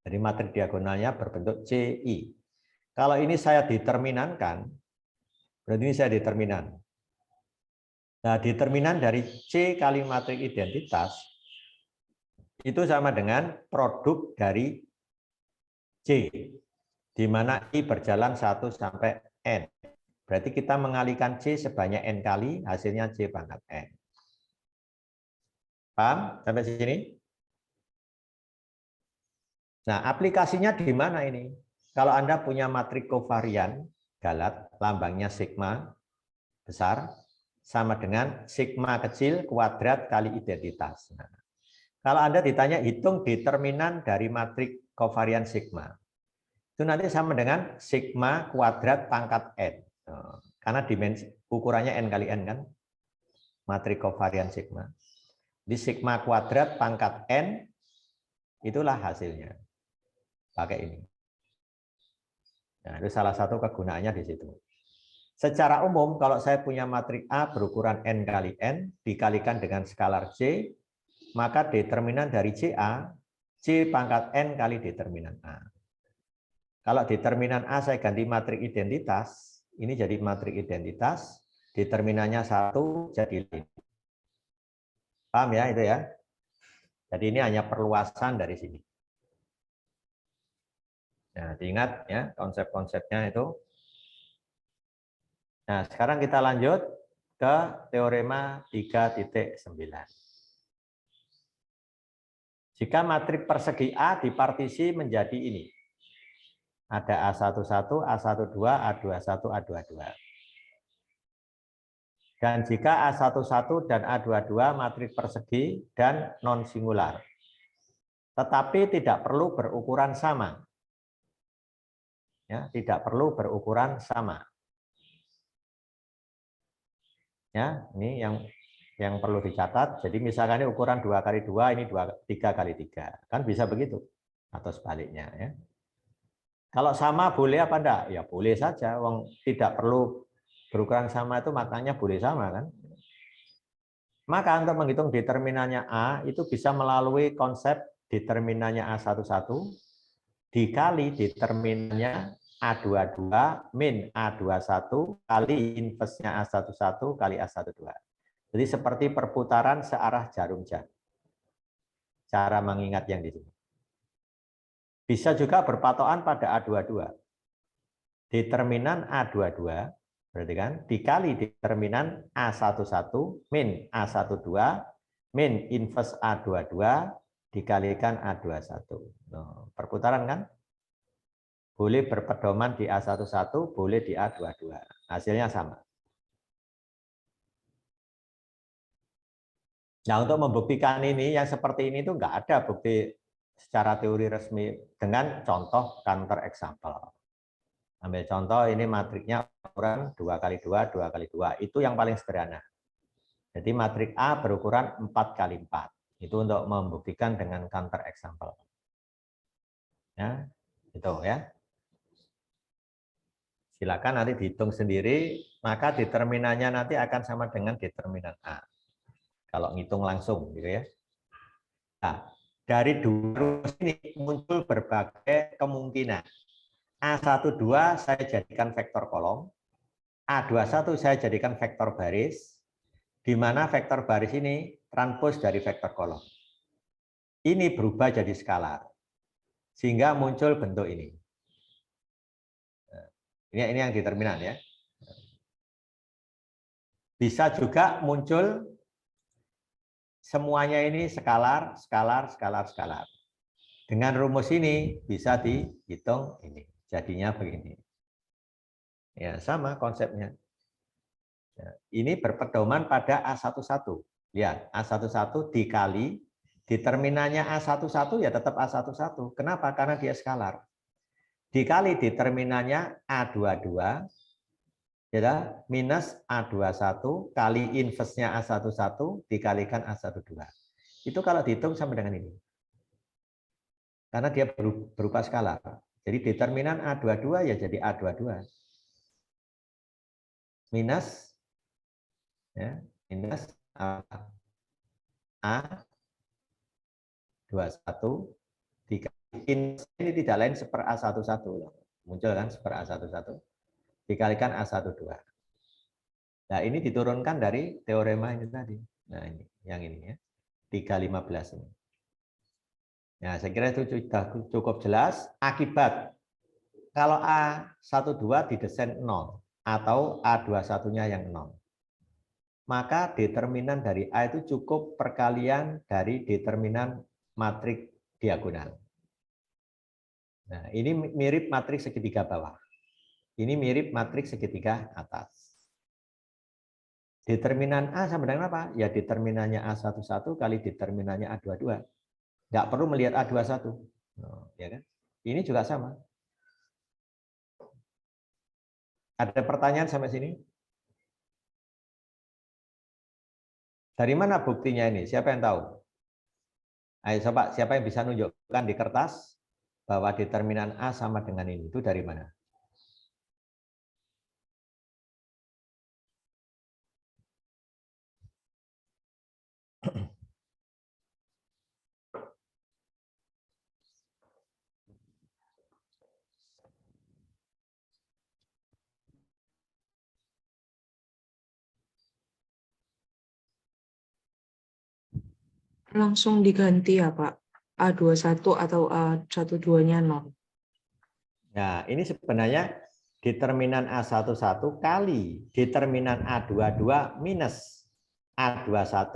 Jadi matrik diagonalnya berbentuk CI. Kalau ini saya determinankan, berarti ini saya determinan. Nah, determinan dari C kali matrik identitas itu sama dengan produk dari C, di mana I berjalan 1 sampai N. Berarti kita mengalihkan C sebanyak N kali, hasilnya C pangkat N. Paham sampai sini? Nah, aplikasinya di mana ini? Kalau Anda punya matrik kovarian galat, lambangnya sigma besar, sama dengan sigma kecil kuadrat kali identitas. Nah, kalau Anda ditanya hitung determinan dari matrik kovarian sigma, itu nanti sama dengan sigma kuadrat pangkat N. Karena dimensi ukurannya N kali N kan, matrik kovarian sigma. Di sigma kuadrat pangkat N, itulah hasilnya. Pakai ini. Nah, itu salah satu kegunaannya di situ. Secara umum, kalau saya punya matrik A berukuran N kali N, dikalikan dengan skalar C, maka determinan dari CA, C pangkat N kali determinan A. Kalau determinan A saya ganti matrik identitas, ini jadi matrik identitas, determinannya 1 jadi 5. Paham ya itu ya? Jadi ini hanya perluasan dari sini. Nah, diingat ya konsep-konsepnya itu. Nah, sekarang kita lanjut ke teorema 3.9. Jika matrik persegi A dipartisi menjadi ini. Ada A11, A12, A21, A22. Dan jika A11 dan A22 matriks persegi dan non-singular. Tetapi tidak perlu berukuran sama. Ya, tidak perlu berukuran sama. Ya, ini yang perlu dicatat. Jadi misalkan ini ukuran 2x2, ini 3x3. Kan bisa begitu. Atau sebaliknya. Ya. Kalau sama boleh apa enggak? Ya boleh saja. Wong tidak perlu berukuran sama itu maknanya boleh sama kan. Maka untuk menghitung determinannya A itu bisa melalui konsep determinannya A11 dikali determinannya A22 min A21 kali inversnya A11 kali A12. Jadi seperti perputaran searah jarum jam. Cara mengingat yang di sini. Bisa juga berpatokan pada A22. Determinan A22 berarti kan dikali determinan A11 min A12 min inverse A22 dikalikan A21. Nah, perputaran kan? Boleh berpedoman di A11, boleh di A22. Hasilnya sama. Nah, untuk membuktikan ini yang seperti ini itu enggak ada bukti secara teori resmi dengan contoh counter example. Ambil contoh ini matriknya ukuran 2x2, 2x2. Itu yang paling sederhana. Jadi matrik A berukuran 4x4. Itu untuk membuktikan dengan counter example. Ya, itu ya. Silakan nanti dihitung sendiri, maka determinannya nanti akan sama dengan determinan A. Kalau ngitung langsung gitu ya. Nah, dari dua rumus ini muncul berbagai kemungkinan. A12 saya jadikan vektor kolom, A21 saya jadikan vektor baris, di mana vektor baris ini transpos dari vektor kolom. Ini berubah jadi skalar, sehingga muncul bentuk ini. Ini yang determinan ya. Bisa juga muncul semuanya ini skalar, skalar, skalar, skalar. Dengan rumus ini bisa dihitung ini. Jadinya begini. Ya, sama konsepnya. Ya, ini berpedoman pada A11. Lihat, A11 dikali determinannya A11 ya tetap A11. Kenapa? Karena dia skalar. Dikali determinannya A22 ya minus A21 kali inversenya A11 dikalikan A12. Itu kalau dihitung sama dengan ini. Karena dia berupa skalar. Jadi determinan A22 ya jadi A22. Minus ya, minus A21 dikali ini tidak lain seper A11. Muncul kan seper A11 dikalikan A12. Nah, ini diturunkan dari teorema ini tadi. Nah, ini yang ini ya. 315 ini. Nah, saya kira itu sudah cukup jelas akibat kalau A12 didesain 0 atau A21-nya yang 0. Maka determinan dari A itu cukup perkalian dari determinan matrik diagonal. Nah, ini mirip matriks segitiga bawah. Ini mirip matriks segitiga atas. Determinan A sama dengan apa? Ya determinannya A11 kali determinannya A22. Nggak perlu melihat A21. Ya kan? Ini juga sama. Ada pertanyaan sampai sini? Dari mana buktinya ini? Siapa yang tahu? Ayo coba, siapa yang bisa nunjukkan di kertas bahwa determinan A sama dengan ini? Itu dari mana? Langsung diganti ya Pak. A21 atau A12-nya 0. Nah, ini sebenarnya determinan A11 kali determinan A22 minus A21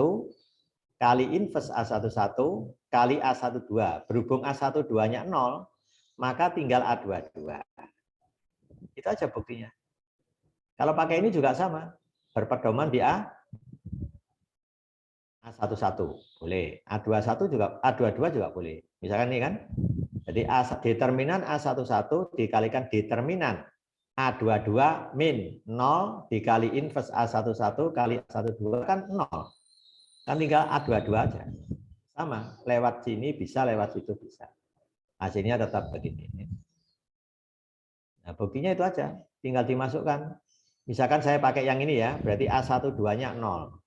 kali inverse A11 kali A12. Berhubung A12-nya 0, maka tinggal A22. Itu aja buktinya. Kalau pakai ini juga sama, berpedoman di A11 boleh, A21 juga, A22 juga boleh. Misalkan ini kan, jadi determinan A11 dikalikan determinan A22 min 0 dikali inverse A11 kali A12 kan 0. Kan tinggal A22 aja. Sama, lewat sini bisa, lewat situ bisa. Hasilnya tetap begini. Nah, buktinya itu aja, tinggal dimasukkan. Misalkan saya pakai yang ini ya, berarti A12-nya 0.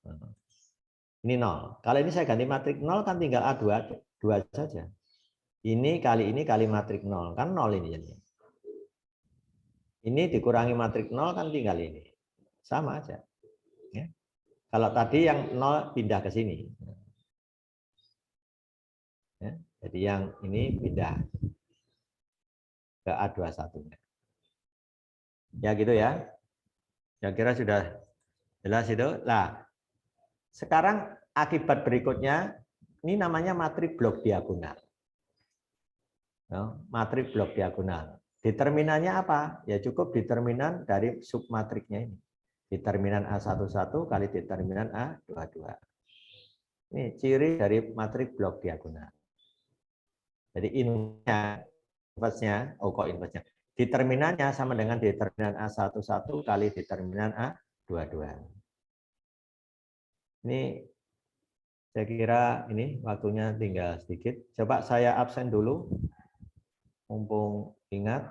Ini 0. Kalau ini saya ganti matrik 0 kan tinggal A22 saja. Ini kali matrik 0, kan 0 ini jadinya. Ini dikurangi matrik 0 kan tinggal ini. Sama aja. Ya. Kalau tadi yang 0 pindah ke sini. Ya. Jadi yang ini pindah ke A21-nya. Ya gitu ya. Saya kira sudah jelas itu. Nah, sekarang akibat berikutnya, ini namanya matrik blok diagonal. Matrik blok diagonal. Determinannya apa? Ya cukup determinan dari submatriknya ini. Determinan A11 kali determinan A22. Ini ciri dari matrik blok diagonal. Jadi inverse-nya, inverse-nya. Determinannya sama dengan determinan A11 kali determinan A22. Ini saya kira ini waktunya tinggal sedikit. Coba saya absen dulu. Mumpung ingat.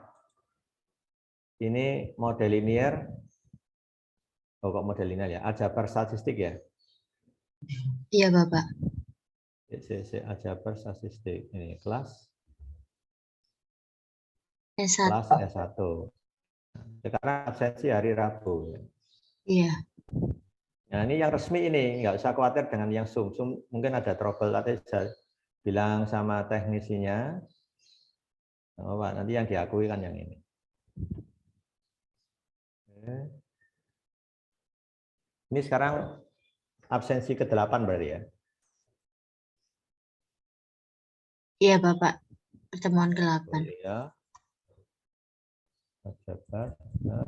Ini model linear. Kok model linear ya? Aljabar statistik ya? Iya, Bapak. Aljabar statistik. Ini kelas S1. kelas S1. Sekarang absensi hari Rabu. Iya. Nah, ini yang resmi ini, nggak usah khawatir dengan yang Zoom. Zoom mungkin ada trouble, tapi saya bilang sama teknisinya, oh, Pak, nanti yang diakui kan yang ini. Ini sekarang absensi ke-8 berarti ya? Iya, Bapak. Pertemuan ke-8. Ya. Aljabar, ya,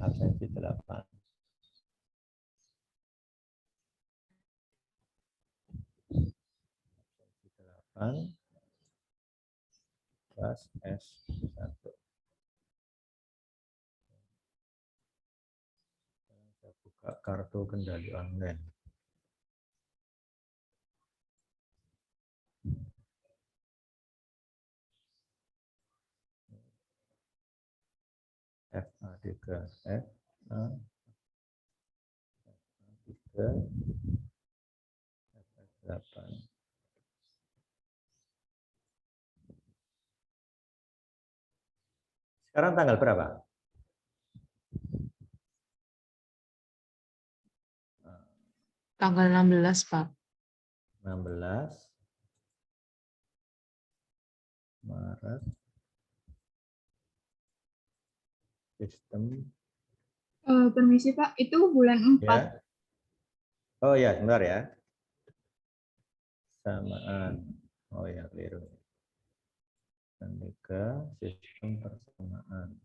absensi 8. Kelas S1. Saya buka kartu kendali online. FA3 FA8. Sekarang tanggal berapa? Tanggal 16, Pak. 16 Maret. Sistem. Permisi Pak, itu bulan 4. Ya. Oh ya, sebentar ya. Samaan. Oh ya, keliru. Dan juga sistem persamaan.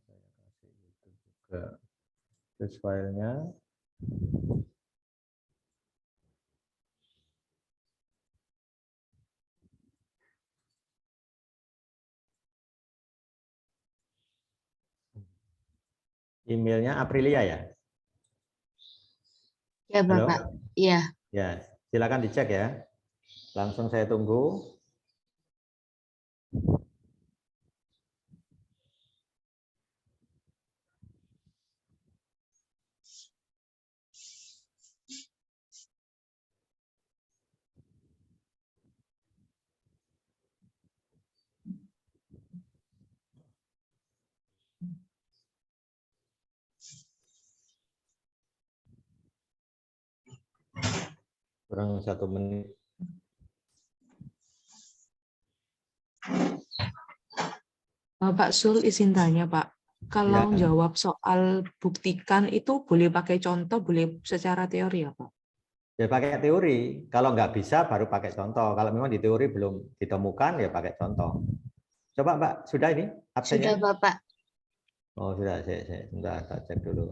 Saya kasih itu juga. Terus filenya. Emailnya Aprilia ya? Ya, Bapak. Halo? Iya. Ya, silakan dicek ya. Langsung saya tunggu. Kurang 1 menit. Pak Sul, izin tanya, Pak. Kalau Ya. jawab soal buktikan itu boleh pakai contoh, boleh secara teori ya, Pak? Ya pakai teori. Kalau nggak bisa baru pakai contoh. Kalau memang di teori belum ditemukan ya pakai contoh. Coba Mbak, sudah ini absennya? Sudah Bapak. Oh sudah, saya sebentar tak cek dulu.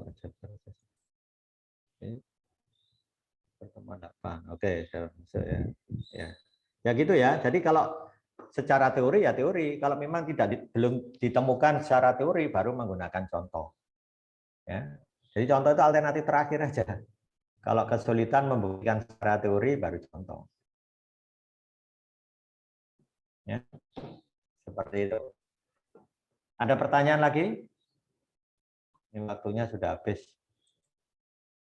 Ini pertemuan apa? Oke, ya. Ya gitu ya. Jadi kalau secara teori ya teori. Kalau memang belum ditemukan secara teori baru menggunakan contoh. Ya. Jadi contoh itu alternatif terakhir aja. Kalau kesulitan membuktikan secara teori baru contoh. Ya. Seperti itu. Ada pertanyaan lagi? Ini waktunya sudah habis.